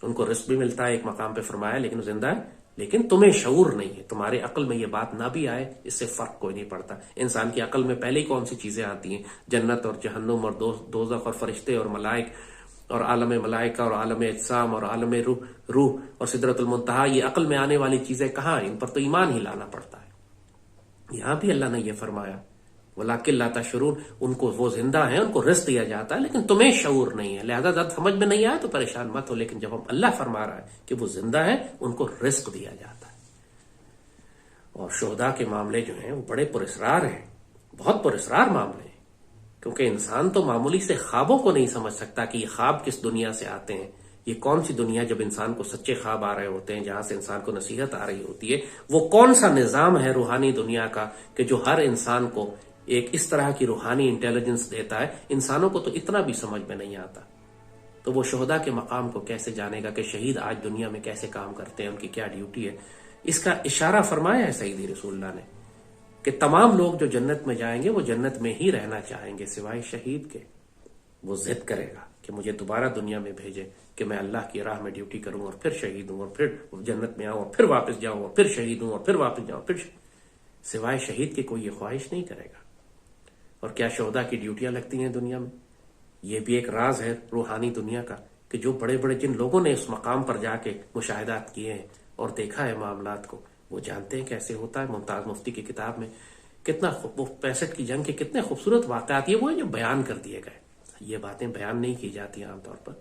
ان کو رزق بھی ملتا ہے ایک مقام پہ فرمایا، لیکن وہ زندہ ہے، لیکن تمہیں شعور نہیں ہے، تمہارے عقل میں یہ بات نہ بھی آئے، اس سے فرق کوئی نہیں پڑتا۔ انسان کی عقل میں پہلے ہی کون سی چیزیں آتی ہیں، جنت اور جہنم اور دوزخ اور فرشتے اور ملائک اور عالم ملائکہ اور عالم اجسام اور عالم روح اور سدرۃ المنتہا، یہ عقل میں آنے والی چیزیں کہاں ہیں؟ ان پر تو ایمان ہی لانا پڑتا ہے۔ یہاں بھی اللہ نے یہ فرمایا وَلَٰكِن لَا تَشْعُرُونَ، ان کو وہ زندہ ہیں، ان کو رزق دیا جاتا ہے لیکن تمہیں شعور نہیں ہے، لہذا جب سمجھ میں نہیں آیا تو پریشان مت ہو، لیکن جب ہم اللہ فرما رہا ہے کہ وہ زندہ ہے ان کو رزق دیا جاتا ہے۔ اور شہداء کے معاملے جو ہیں وہ بڑے پراسرار ہیں، بہت پراسرار معاملے ہیں، کیونکہ انسان تو معمولی سے خوابوں کو نہیں سمجھ سکتا کہ یہ خواب کس دنیا سے آتے ہیں، یہ کون سی دنیا جب انسان کو سچے خواب آ رہے ہوتے ہیں، جہاں سے انسان کو نصیحت آ رہی ہوتی ہے، وہ کون سا نظام ہے روحانی دنیا کا کہ جو ہر انسان کو ایک اس طرح کی روحانی انٹیلیجنس دیتا ہے۔ انسانوں کو تو اتنا بھی سمجھ میں نہیں آتا، تو وہ شہداء کے مقام کو کیسے جانے گا کہ شہید آج دنیا میں کیسے کام کرتے ہیں، ان کی کیا ڈیوٹی ہے۔ اس کا اشارہ فرمایا ہے سیدی رسول اللہ نے کہ تمام لوگ جو جنت میں جائیں گے وہ جنت میں ہی رہنا چاہیں گے سوائے شہید کے۔ وہ ضد کرے گا کہ مجھے دوبارہ دنیا میں بھیجے کہ میں اللہ کی راہ میں ڈیوٹی کروں اور پھر شہید ہوں اور پھر جنت میں آؤں اور پھر واپس جاؤں اور پھر شہید ہوں اور پھر واپس جاؤں، پھر سوائے شہید کے کوئی یہ خواہش نہیں کرے گا۔ اور کیا شہداء کی ڈیوٹیاں لگتی ہیں دنیا میں؟ یہ بھی ایک راز ہے روحانی دنیا کا کہ جو بڑے بڑے جن لوگوں نے اس مقام پر جا کے مشاہدات کیے ہیں اور دیکھا ہے معاملات کو، وہ جانتے ہیں کیسے ہوتا ہے۔ ممتاز مفتی کی کتاب میں کتنا 65 کی جنگ کے کتنے خوبصورت واقعات یہ وہ ہیں جو بیان کر دیے گئے، یہ باتیں بیان نہیں کی جاتی عام طور پر۔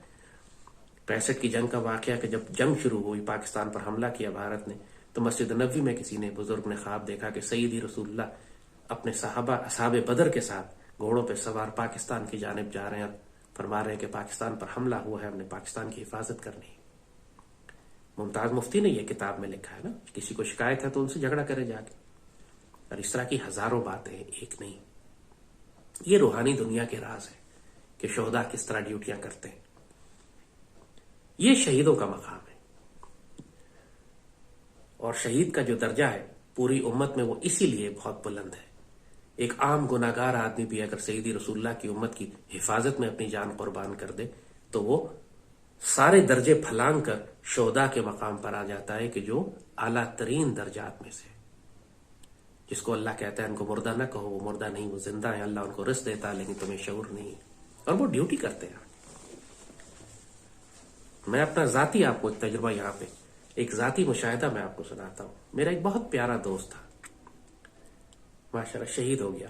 65 کی جنگ کا واقعہ کہ جب جنگ شروع ہوئی، پاکستان پر حملہ کیا بھارت نے، تو مسجد نبوی میں کسی نے بزرگ نے خواب دیکھا کہ سیدی رسول اللہ اپنے صحابہ اصحاب بدر کے ساتھ گھوڑوں پہ سوار پاکستان کی جانب جا رہے ہیں، فرما رہے ہیں کہ پاکستان پر حملہ ہوا ہے، ہم نے پاکستان کی حفاظت کرنی ہے۔ ممتاز مفتی نے یہ کتاب میں لکھا ہے نا، کسی کو شکایت ہے تو ان سے جھگڑا کرے جا کے، اور اس طرح کی ہزاروں باتیں ہیں، ایک نہیں۔ یہ روحانی دنیا کے راز ہے کہ شہداء کس طرح ڈیوٹیاں کرتے ہیں۔ یہ شہیدوں کا مقام ہے، اور شہید کا جو درجہ ہے پوری امت میں وہ اسی لیے بہت بلند ہے۔ ایک عام گناہگار آدمی بھی اگر سیدی رسول اللہ کی امت کی حفاظت میں اپنی جان قربان کر دے تو وہ سارے درجے پھلانگ کر شہداء کے مقام پر آ جاتا ہے کہ جو اعلیٰ ترین درجات میں سے، جس کو اللہ کہتا ہے ان کو مردہ نہ کہو، وہ مردہ نہیں، وہ زندہ ہیں، اللہ ان کو رزق دیتا ہے لیکن تمہیں شعور نہیں ہے، اور وہ ڈیوٹی کرتے ہیں۔ میں اپنا ذاتی آپ کو ایک تجربہ یہاں پہ ایک ذاتی مشاہدہ میں آپ کو سناتا ہوں۔ میرا ایک بہت پیارا دوست تھا، ماشاءاللہ شہید ہو گیا،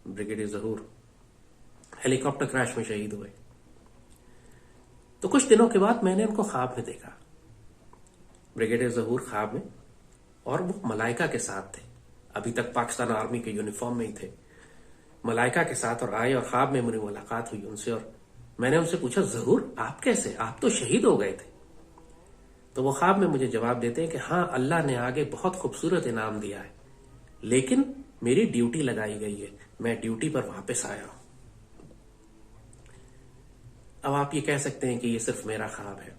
بریگیڈیئر ظہور ہیلی کاپٹر کریش میں شہید ہوئے۔ تو کچھ دنوں کے بعد میں نے ان کو خواب میں دیکھا، بریگیڈیئر ظہور خواب میں، اور وہ ملائکہ کے ساتھ تھے، ابھی تک پاکستان آرمی کے یونیفارم میں ہی تھے، ملائکہ کے ساتھ، اور آئے اور خواب میں میری ملاقات ہوئی ان سے، اور میں نے ان سے پوچھا ظہور آپ کیسے، آپ تو شہید ہو گئے تھے؟ تو وہ خواب میں مجھے جواب دیتے ہیں کہ ہاں اللہ نے آگے بہت خوبصورت انعام دیا ہے، لیکن میری ڈیوٹی لگائی گئی ہے، میں ڈیوٹی پر واپس آیا ہوں۔ اب آپ یہ کہہ سکتے ہیں کہ یہ صرف میرا خواب ہے،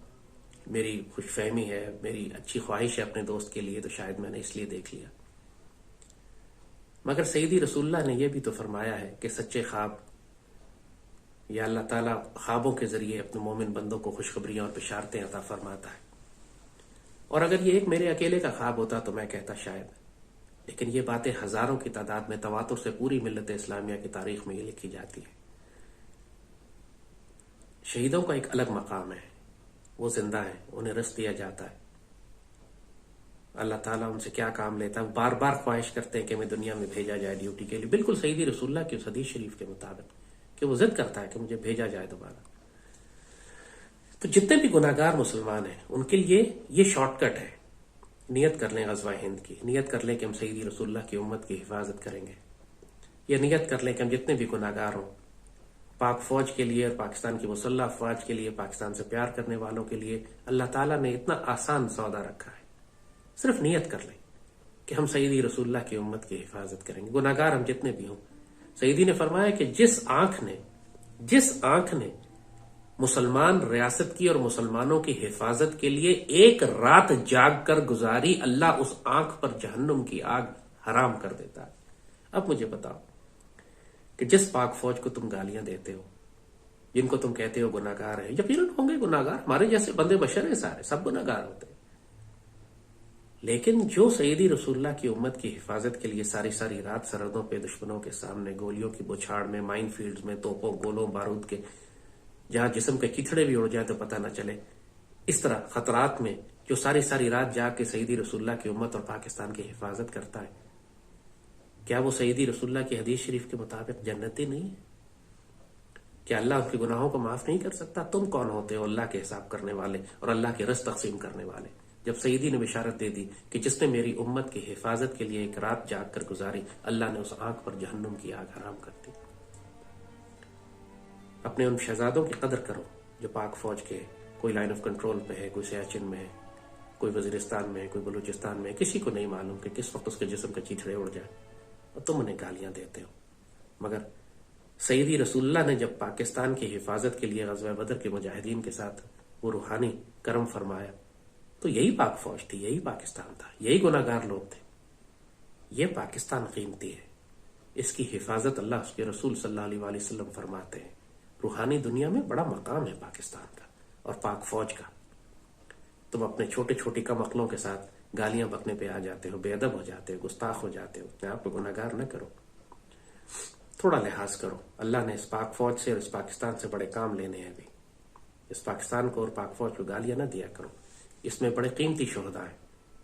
میری خوش فہمی ہے، میری اچھی خواہش ہے اپنے دوست کے لیے، تو شاید میں نے اس لیے دیکھ لیا۔ مگر سیدی رسول اللہ نے یہ بھی تو فرمایا ہے کہ سچے خواب یا اللہ تعالیٰ خوابوں کے ذریعے اپنے مومن بندوں کو خوشخبریاں اور بشارتیں عطا فرماتا ہے، اور اگر یہ ایک میرے اکیلے کا خواب ہوتا تو میں کہتا شاید، لیکن یہ باتیں ہزاروں کی تعداد میں تواتر سے پوری ملت اسلامیہ کی تاریخ میں یہ لکھی جاتی ہے۔ شہیدوں کا ایک الگ مقام ہے، وہ زندہ ہیں، انہیں رزق دیا جاتا ہے، اللہ تعالیٰ ان سے کیا کام لیتا ہے، بار بار خواہش کرتے ہیں کہ میں دنیا میں بھیجا جائے ڈیوٹی کے لیے، بالکل سیدی رسول اللہ کی اس حدیث شریف کے مطابق کہ وہ ضد کرتا ہے کہ مجھے بھیجا جائے دوبارہ۔ تو جتنے بھی گناہگار مسلمان ہیں ان کے لیے یہ شارٹ کٹ ہے، نیت کر لیں غزوہ ہند کی، نیت کر لیں کہ ہم سیدی رسول اللہ کی امت کی حفاظت کریں گے، یا نیت کر لیں کہ ہم جتنے بھی گناہگار ہوں پاک فوج کے لیے اور پاکستان کی مسلح افواج کے لیے، پاکستان سے پیار کرنے والوں کے لیے اللہ تعالیٰ نے اتنا آسان سودا رکھا ہے، صرف نیت کر لیں کہ ہم سیدی رسول اللہ کی امت کی حفاظت کریں گے، گناہگار ہم جتنے بھی ہوں۔ سیدی نے فرمایا کہ جس آنکھ نے مسلمان ریاست کی اور مسلمانوں کی حفاظت کے لیے ایک رات جاگ کر گزاری، اللہ اس آنکھ پر جہنم کی آگ حرام کر دیتا ہے۔ اب مجھے بتاؤ کہ جس پاک فوج کو تم گالیاں دیتے ہو، جن کو تم کہتے ہو گناہگار ہے، یقیناً ہوں گے گناہگار، ہمارے جیسے بندے بشر ہیں، سارے سب گناہگار ہوتے ہیں، لیکن جو سیدی رسول اللہ کی امت کی حفاظت کے لیے ساری ساری رات سرحدوں پہ دشمنوں کے سامنے گولیوں کی بوچھاڑ میں، مائن فیلڈز میں، توپوں گولوں بارود کے، جہاں جسم کے کچڑے بھی اڑ جائیں تو پتہ نہ چلے، اس طرح خطرات میں جو ساری ساری رات جا کے سیدی رسول اللہ کی امت اور پاکستان کی حفاظت کرتا ہے، کیا وہ سیدی رسول اللہ کی حدیث شریف کے مطابق جنتی نہیں ہے؟ کیا اللہ ان کے گناہوں کو معاف نہیں کر سکتا؟ تم کون ہوتے ہو اللہ کے حساب کرنے والے اور اللہ کے رزق تقسیم کرنے والے؟ جب سیدی نے بشارت دے دی کہ جس نے میری امت کی حفاظت کے لیے ایک رات جاگ کر گزاری، اللہ نے اس آنکھ پر جہنم کی آگ حرام کر دی۔ اپنے ان شہزادوں کی قدر کرو جو پاک فوج کے کوئی لائن آف کنٹرول پہ ہے، کوئی سیاچن میں ہے، کوئی وزیرستان میں ہے، کوئی بلوچستان میں ہے۔ کسی کو نہیں معلوم کہ کس وقت اس کے جسم کے چیتڑے اڑ جائیں، اور تم انہیں گالیاں دیتے ہو۔ مگر سیدی رسول اللہ نے جب پاکستان کی حفاظت کے لیے غزوہ بدر کے مجاہدین کے ساتھ وہ روحانی کرم فرمایا تو یہی پاک فوج تھی، یہی پاکستان تھا، یہی گناہگار لوگ تھے۔ یہ پاکستان قیمتی ہے، اس کی حفاظت اللہ اس کے رسول صلی اللہ علیہ وسلم فرماتے ہیں۔ روحانی دنیا میں بڑا مقام ہے پاکستان کا اور پاک فوج کا۔ تم اپنے چھوٹے چھوٹی کم عقلوں کے ساتھ گالیاں بکنے پہ آ جاتے ہو، بے ادب ہو جاتے ہو، گستاخ ہو جاتے ہو۔ اپنے آپ کو گناہگار نہ کرو، تھوڑا لحاظ کرو۔ اللہ نے اس پاک فوج سے اور اس پاکستان سے بڑے کام لینے ہیں بھی۔ اس پاکستان کو اور پاک فوج کو گالیاں نہ دیا کرو۔ اس میں بڑے قیمتی شہداء ہیں،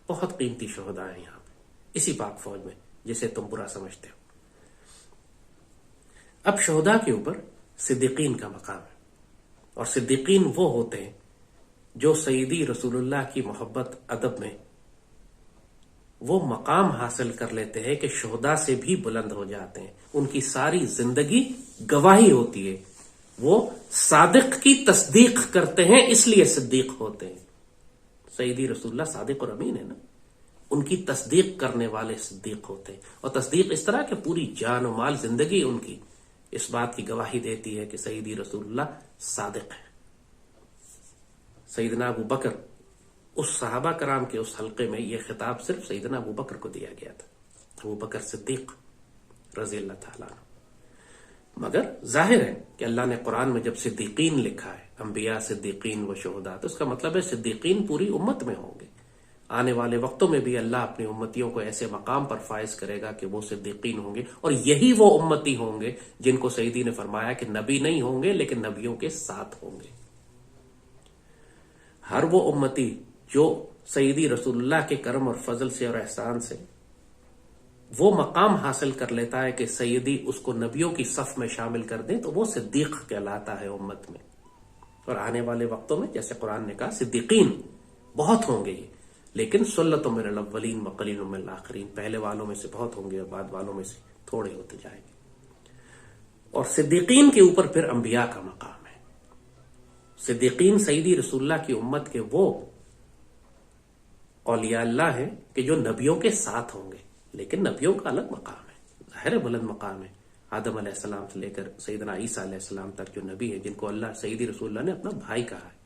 بہت قیمتی شہداء ہیں یہاں پہ، اسی پاک فوج میں جسے تم برا سمجھتے ہو۔ اب شہداء کے اوپر صدیقین کا مقام ہے، اور صدیقین وہ ہوتے ہیں جو سیدی رسول اللہ کی محبت ادب میں وہ مقام حاصل کر لیتے ہیں کہ شہداء سے بھی بلند ہو جاتے ہیں۔ ان کی ساری زندگی گواہی ہوتی ہے، وہ صادق کی تصدیق کرتے ہیں، اس لیے صدیق ہوتے ہیں۔ سیدی رسول اللہ صادق اور امین ہے نا، ان کی تصدیق کرنے والے صدیق ہوتے ہیں۔ اور تصدیق اس طرح کہ پوری جان و مال زندگی ان کی اس بات کی گواہی دیتی ہے کہ سیدی رسول اللہ صادق ہے۔ سیدنا ابو بکر، اس صحابہ کرام کے اس حلقے میں یہ خطاب صرف سیدنا ابو بکر کو دیا گیا تھا، ابو بکر صدیق رضی اللہ تعالیٰ عنہ۔ مگر ظاہر ہے کہ اللہ نے قرآن میں جب صدیقین لکھا ہے، انبیاء صدیقین و شہداء، تو اس کا مطلب ہے صدیقین پوری امت میں ہوں گے۔ آنے والے وقتوں میں بھی اللہ اپنی امتیوں کو ایسے مقام پر فائز کرے گا کہ وہ صدیقین ہوں گے، اور یہی وہ امتی ہوں گے جن کو سیدی نے فرمایا کہ نبی نہیں ہوں گے لیکن نبیوں کے ساتھ ہوں گے۔ ہر وہ امتی جو سیدی رسول اللہ کے کرم اور فضل سے اور احسان سے وہ مقام حاصل کر لیتا ہے کہ سیدی اس کو نبیوں کی صف میں شامل کر دیں، تو وہ صدیق کہلاتا ہے امت میں۔ اور آنے والے وقتوں میں جیسے قرآن نے کہا صدیقین بہت ہوں گے، لیکن سلۃ من الاولین وقلیل من الاخرین، پہلے والوں میں سے بہت ہوں گے اور بعد والوں میں سے تھوڑے ہوتے جائیں گے۔ اور صدیقین کے اوپر پھر انبیاء کا مقام ہے۔ صدیقین سیدی رسول اللہ کی امت کے وہ اولیاء اللہ ہیں کہ جو نبیوں کے ساتھ ہوں گے، لیکن نبیوں کا الگ مقام ہے، ظاہر بلند مقام ہے۔ آدم علیہ السلام سے لے کر سیدنا عیسیٰ علیہ السلام تک جو نبی ہیں، جن کو اللہ سیدی رسول اللہ نے اپنا بھائی کہا ہے،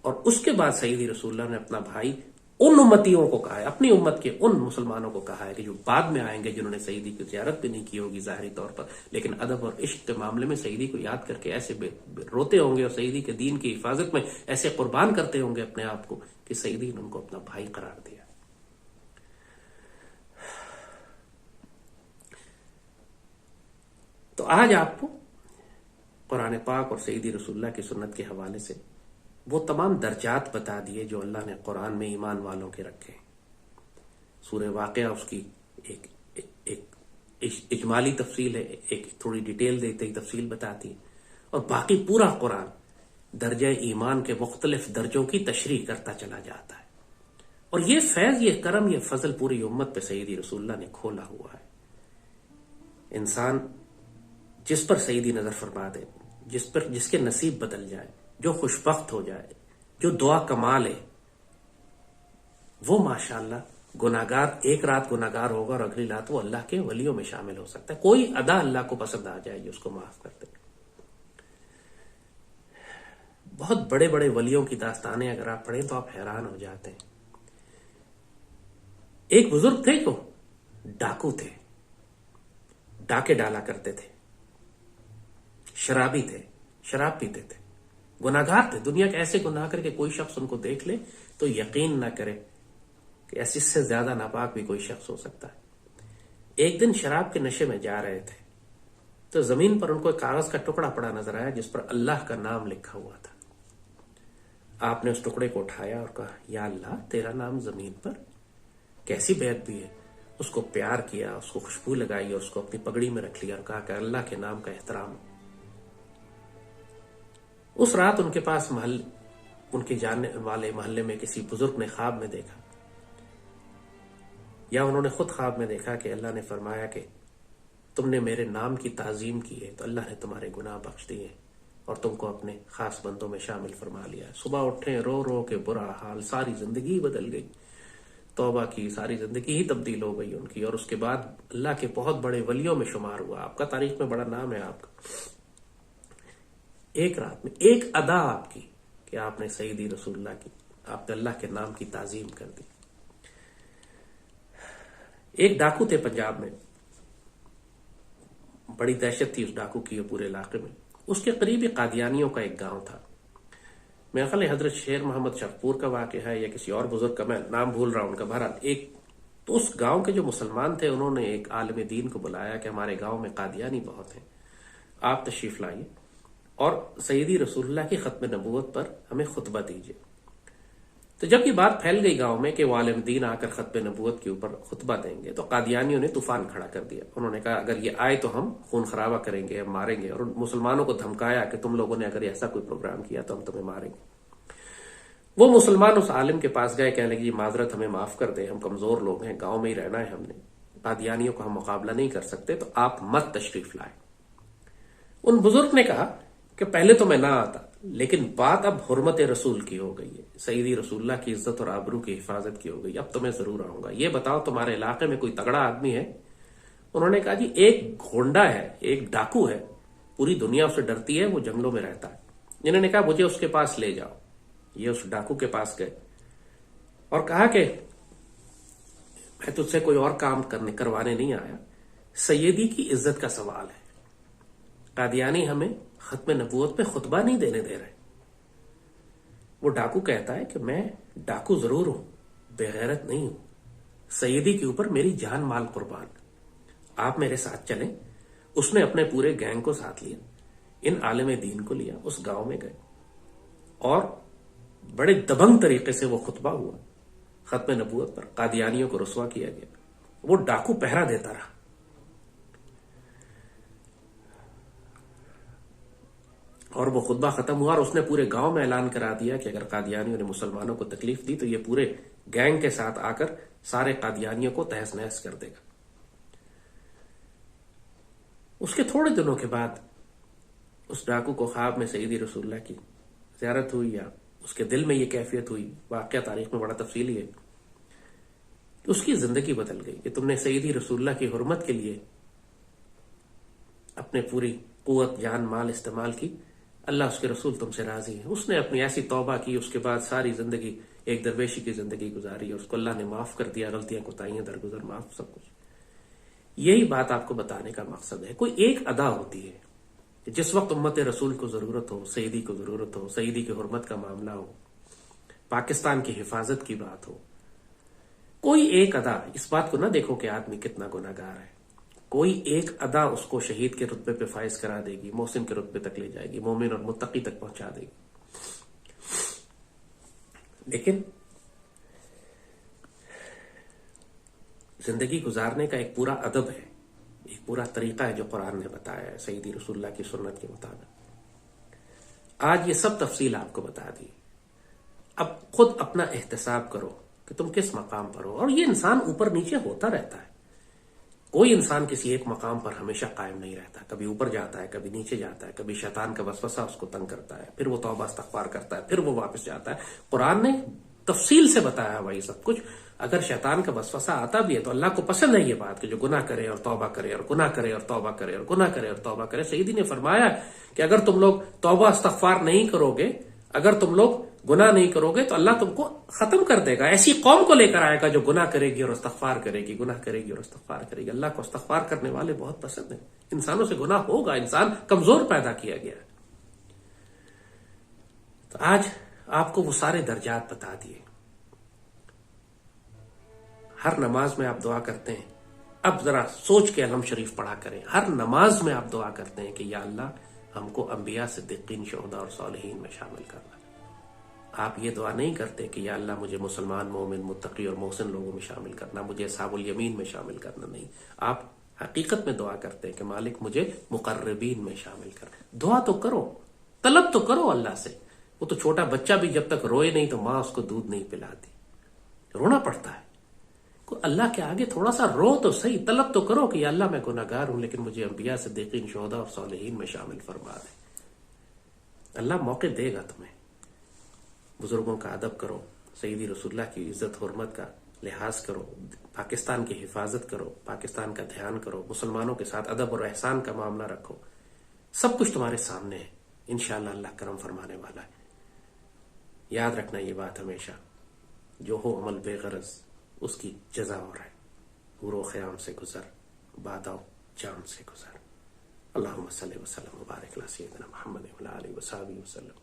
اور اس کے بعد سیدی رسول اللہ نے اپنا بھائی ان امتیوں کو کہا ہے، اپنی امت کے ان مسلمانوں کو کہا ہے کہ جو بعد میں آئیں گے، جنہوں نے سیدی کی زیارت بھی نہیں کی ہوگی ظاہری طور پر، لیکن ادب اور عشق کے معاملے میں سیدی کو یاد کر کے ایسے روتے ہوں گے اور سیدی کے دین کی حفاظت میں ایسے قربان کرتے ہوں گے اپنے آپ کو کہ سیدی نے ان کو اپنا بھائی قرار دیا۔ تو آج آپ کو قرآن پاک اور سیدی رسول اللہ کی سنت کے حوالے سے وہ تمام درجات بتا دیے جو اللہ نے قرآن میں ایمان والوں کے رکھے ہیں۔ سورہ واقعہ اس کی ایک اجمالی تفصیل ہے، ایک تھوڑی ڈیٹیل دیتے ہی تفصیل بتاتی ہے، اور باقی پورا قرآن درجہ ایمان کے مختلف درجوں کی تشریح کرتا چلا جاتا ہے۔ اور یہ فیض، یہ کرم، یہ فضل پوری امت پہ سیدی رسول اللہ نے کھولا ہوا ہے۔ انسان جس پر سیدی نظر فرما دے، جس کے نصیب بدل جائے، جو خوشبخت ہو جائے، جو دعا کما لے، وہ ماشاءاللہ گناہگار، ایک رات گناہگار ہوگا اور اگلی رات وہ اللہ کے ولیوں میں شامل ہو سکتا ہے۔ کوئی ادا اللہ کو پسند آ جائے گی، اس کو معاف کر دے۔ بہت بڑے بڑے ولیوں کی داستانیں اگر آپ پڑھیں تو آپ حیران ہو جاتے ہیں۔ ایک بزرگ تھے جو ڈاکو تھے، ڈاکے ڈالا کرتے تھے، شرابی تھے، شراب پیتے تھے، گناہگار تھے، دنیا کے ایسے گناہ کر کے کوئی شخص ان کو دیکھ لے تو یقین نہ کرے کہ اس سے زیادہ ناپاک بھی کوئی شخص ہو سکتا ہے۔ ایک دن شراب کے نشے میں جا رہے تھے تو زمین پر ان کو ایک کاغذ کا ٹکڑا پڑا نظر آیا جس پر اللہ کا نام لکھا ہوا تھا۔ آپ نے اس ٹکڑے کو اٹھایا اور کہا، یا اللہ، تیرا نام زمین پر کیسی بے ادبی ہے، اس کو پیار کیا، اس کو خوشبو لگائی اور اس کو اپنی پگڑی میں رکھ لیا اور کہا کہ اللہ کے نام کا احترام۔ اس رات ان کے پاس ان کے جاننے والے محلے میں کسی بزرگ نے خواب میں دیکھا، یا انہوں نے خود خواب میں دیکھا کہ اللہ نے فرمایا کہ تم نے میرے نام کی تعظیم کی ہے تو اللہ نے تمہارے گناہ بخش دیے اور تم کو اپنے خاص بندوں میں شامل فرما لیا ہے۔ صبح اٹھے رو رو کے برا حال، ساری زندگی بدل گئی، توبہ کی، ساری زندگی ہی تبدیل ہو گئی ان کی، اور اس کے بعد اللہ کے بہت بڑے ولیوں میں شمار ہوا۔ آپ کا تاریخ میں بڑا نام ہے آپ کا۔ ایک رات میں ایک ادا آپ کی کہ آپ نے سیدی رسول اللہ کی، آپ نے اللہ کے نام کی تعظیم کر دی۔ ایک ڈاکو تھے پنجاب میں، بڑی دہشت تھی اس ڈاکو کی پورے علاقے میں۔ اس کے قریب قادیانیوں کا ایک گاؤں تھا، میرا خیال ہے حضرت شیر محمد شاہپور کا واقعہ ہے یا کسی اور بزرگ کا، میں نام بھول رہا ہوں ان کا۔ بہرحال تو اس گاؤں کے جو مسلمان تھے انہوں نے ایک عالم دین کو بلایا کہ ہمارے گاؤں میں قادیانی بہت ہیں، آپ تشریف لائیے اور سیدی رسول اللہ کی ختم نبوت پر ہمیں خطبہ دیجیے۔ تو جب یہ بات پھیل گئی گاؤں میں کہ وہ عالم دین آ کر ختم نبوت کے اوپر خطبہ دیں گے، تو قادیانیوں نے طوفان کھڑا کر دیا۔ انہوں نے کہا اگر یہ آئے تو ہم خون خرابہ کریں گے، ہم ماریں گے، اور مسلمانوں کو دھمکایا کہ تم لوگوں نے اگر ایسا کوئی پروگرام کیا تو ہم تمہیں ماریں گے۔ وہ مسلمان اس عالم کے پاس گئے، کہنے لگے معذرت ہمیں معاف کر دیں، ہم کمزور لوگ ہیں، گاؤں میں ہی رہنا ہے ہم نے، قادیانیوں کا ہم مقابلہ نہیں کر سکتے، تو آپ مت تشریف لائیں۔ ان بزرگ نے کہا کہ پہلے تو میں نہ آتا، لیکن بات اب حرمت رسول کی ہو گئی ہے، سیدی رسول اللہ کی عزت اور آبرو کی حفاظت کی ہو گئی، اب تو میں ضرور آؤں گا۔ یہ بتاؤ تمہارے علاقے میں کوئی تگڑا آدمی ہے؟ انہوں نے کہا جی ایک گھونڈا ہے، ایک ڈاکو ہے، پوری دنیا اسے ڈرتی ہے، وہ جنگلوں میں رہتا ہے۔ انہوں نے کہا مجھے اس کے پاس لے جاؤ۔ یہ اس ڈاکو کے پاس گئے اور کہا کہ میں تجھ سے کوئی اور کام کروانے نہیں آیا، سیدی کی عزت کا سوال ہے، قادیانی ہمیں ختم نبوت پہ خطبہ نہیں دینے دے رہے۔ وہ ڈاکو کہتا ہے کہ میں ڈاکو ضرور ہوں، بے غیرت نہیں ہوں، سیدی کے اوپر میری جان مال قربان، آپ میرے ساتھ چلیں۔ اس نے اپنے پورے گینگ کو ساتھ لیا، ان عالم دین کو لیا، اس گاؤں میں گئے اور بڑے دبنگ طریقے سے وہ خطبہ ہوا ختم نبوت پر، قادیانیوں کو رسوا کیا گیا۔ وہ ڈاکو پہرا دیتا رہا، اور وہ خطبہ ختم ہوا اور اس نے پورے گاؤں میں اعلان کرا دیا کہ اگر قادیانیوں نے مسلمانوں کو تکلیف دی تو یہ پورے گینگ کے ساتھ آ کر سارے قادیانیوں کو تہس نہس کر دے گا۔ اس کے تھوڑے دنوں کے بعد اس ڈاکو کو خواب میں سیدی رسول اللہ کی زیارت ہوئی، یا اس کے دل میں یہ کیفیت ہوئی، واقعہ تاریخ میں بڑا تفصیلی ہے، اس کی زندگی بدل گئی کہ تم نے سیدی رسول اللہ کی حرمت کے لیے اپنے پوری قوت جان مال استعمال کی، اللہ اس کے رسول تم سے راضی ہے۔ اس نے اپنی ایسی توبہ کی، اس کے بعد ساری زندگی ایک درویشی کی زندگی گزاری اور اس کو اللہ نے معاف کر دیا، غلطیاں کوتاہیاں درگزر معاف، سب کچھ۔ یہی بات آپ کو بتانے کا مقصد ہے۔ کوئی ایک ادا ہوتی ہے کہ جس وقت امت رسول کو ضرورت ہو، سیدی کو ضرورت ہو، سیدی کی حرمت کا معاملہ ہو، پاکستان کی حفاظت کی بات ہو، کوئی ایک ادا، اس بات کو نہ دیکھو کہ آدمی کتنا گناہ گار ہے، کوئی ایک ادا اس کو شہید کے رتبے پہ فائز کرا دے گی، محسن کے رتبے تک لے جائے گی، مومن اور متقی تک پہنچا دے گی۔ لیکن زندگی گزارنے کا ایک پورا ادب ہے، ایک پورا طریقہ ہے جو قرآن نے بتایا ہے سیدی رسول اللہ کی سنت کے مطابق۔ آج یہ سب تفصیل آپ کو بتا دی، اب خود اپنا احتساب کرو کہ تم کس مقام پر ہو، اور یہ انسان اوپر نیچے ہوتا رہتا ہے، کوئی انسان کسی ایک مقام پر ہمیشہ قائم نہیں رہتا، کبھی اوپر جاتا ہے، کبھی نیچے جاتا ہے، کبھی شیطان کا وسوسہ اس کو تنگ کرتا ہے، پھر وہ توبہ استغفار کرتا ہے، پھر وہ واپس جاتا ہے۔ قرآن نے تفصیل سے بتایا وہی سب کچھ۔ اگر شیطان کا وسوسہ آتا بھی ہے تو اللہ کو پسند ہے یہ بات کہ جو گناہ کرے اور توبہ کرے اور گناہ کرے اور توبہ کرے اور گناہ کرے اور توبہ کرے۔ سیدی نے فرمایا کہ اگر تم لوگ توبہ استغفار نہیں کرو گے، اگر تم لوگ گناہ نہیں کرو گے تو اللہ تم کو ختم کر دے گا، ایسی قوم کو لے کر آئے گا جو گناہ کرے گی اور استغفار کرے گی، گناہ کرے گی اور استغفار کرے گی۔ اللہ کو استغفار کرنے والے بہت پسند ہیں۔ انسانوں سے گناہ ہوگا، انسان کمزور پیدا کیا گیا ہے۔ تو آج آپ کو وہ سارے درجات بتا دیے۔ ہر نماز میں آپ دعا کرتے ہیں، اب ذرا سوچ کے علم شریف پڑھا کریں۔ ہر نماز میں آپ دعا کرتے ہیں کہ یا اللہ ہم کو انبیاء صدیقین شہداء اور صالحین میں شامل کرنا۔ آپ یہ دعا نہیں کرتے کہ یا اللہ مجھے مسلمان مومن متقی اور محسن لوگوں میں شامل کرنا، مجھے اصحاب الیمین میں شامل کرنا، نہیں، آپ حقیقت میں دعا کرتے ہیں کہ مالک مجھے مقربین میں شامل کر۔ دعا تو کرو، طلب تو کرو اللہ سے۔ وہ تو چھوٹا بچہ بھی جب تک روئے نہیں تو ماں اس کو دودھ نہیں پلاتی، رونا پڑتا ہے۔ اللہ کے آگے تھوڑا سا رو تو صحیح، طلب تو کرو کہ یا اللہ میں گناہگار ہوں لیکن مجھے انبیاء صدیقین شہداء اور صالحین میں شامل فرما دے۔ اللہ موقع دے گا تمہیں۔ بزرگوں کا ادب کرو، سیدی رسول اللہ کی عزت حرمت کا لحاظ کرو، پاکستان کی حفاظت کرو، پاکستان کا دھیان کرو، مسلمانوں کے ساتھ ادب اور احسان کا معاملہ رکھو۔ سب کچھ تمہارے سامنے ہے، انشاءاللہ اللہ کرم فرمانے والا ہے۔ یاد رکھنا یہ بات ہمیشہ، جو ہو عمل بے غرض اس کی جزا اور ہے، حور و خیام سے گزر، باداؤ جام سے گزر۔ اللہم صلی وسلم وبارک علی سیدنا محمد وعلی آلہ وصحبہ وسلم۔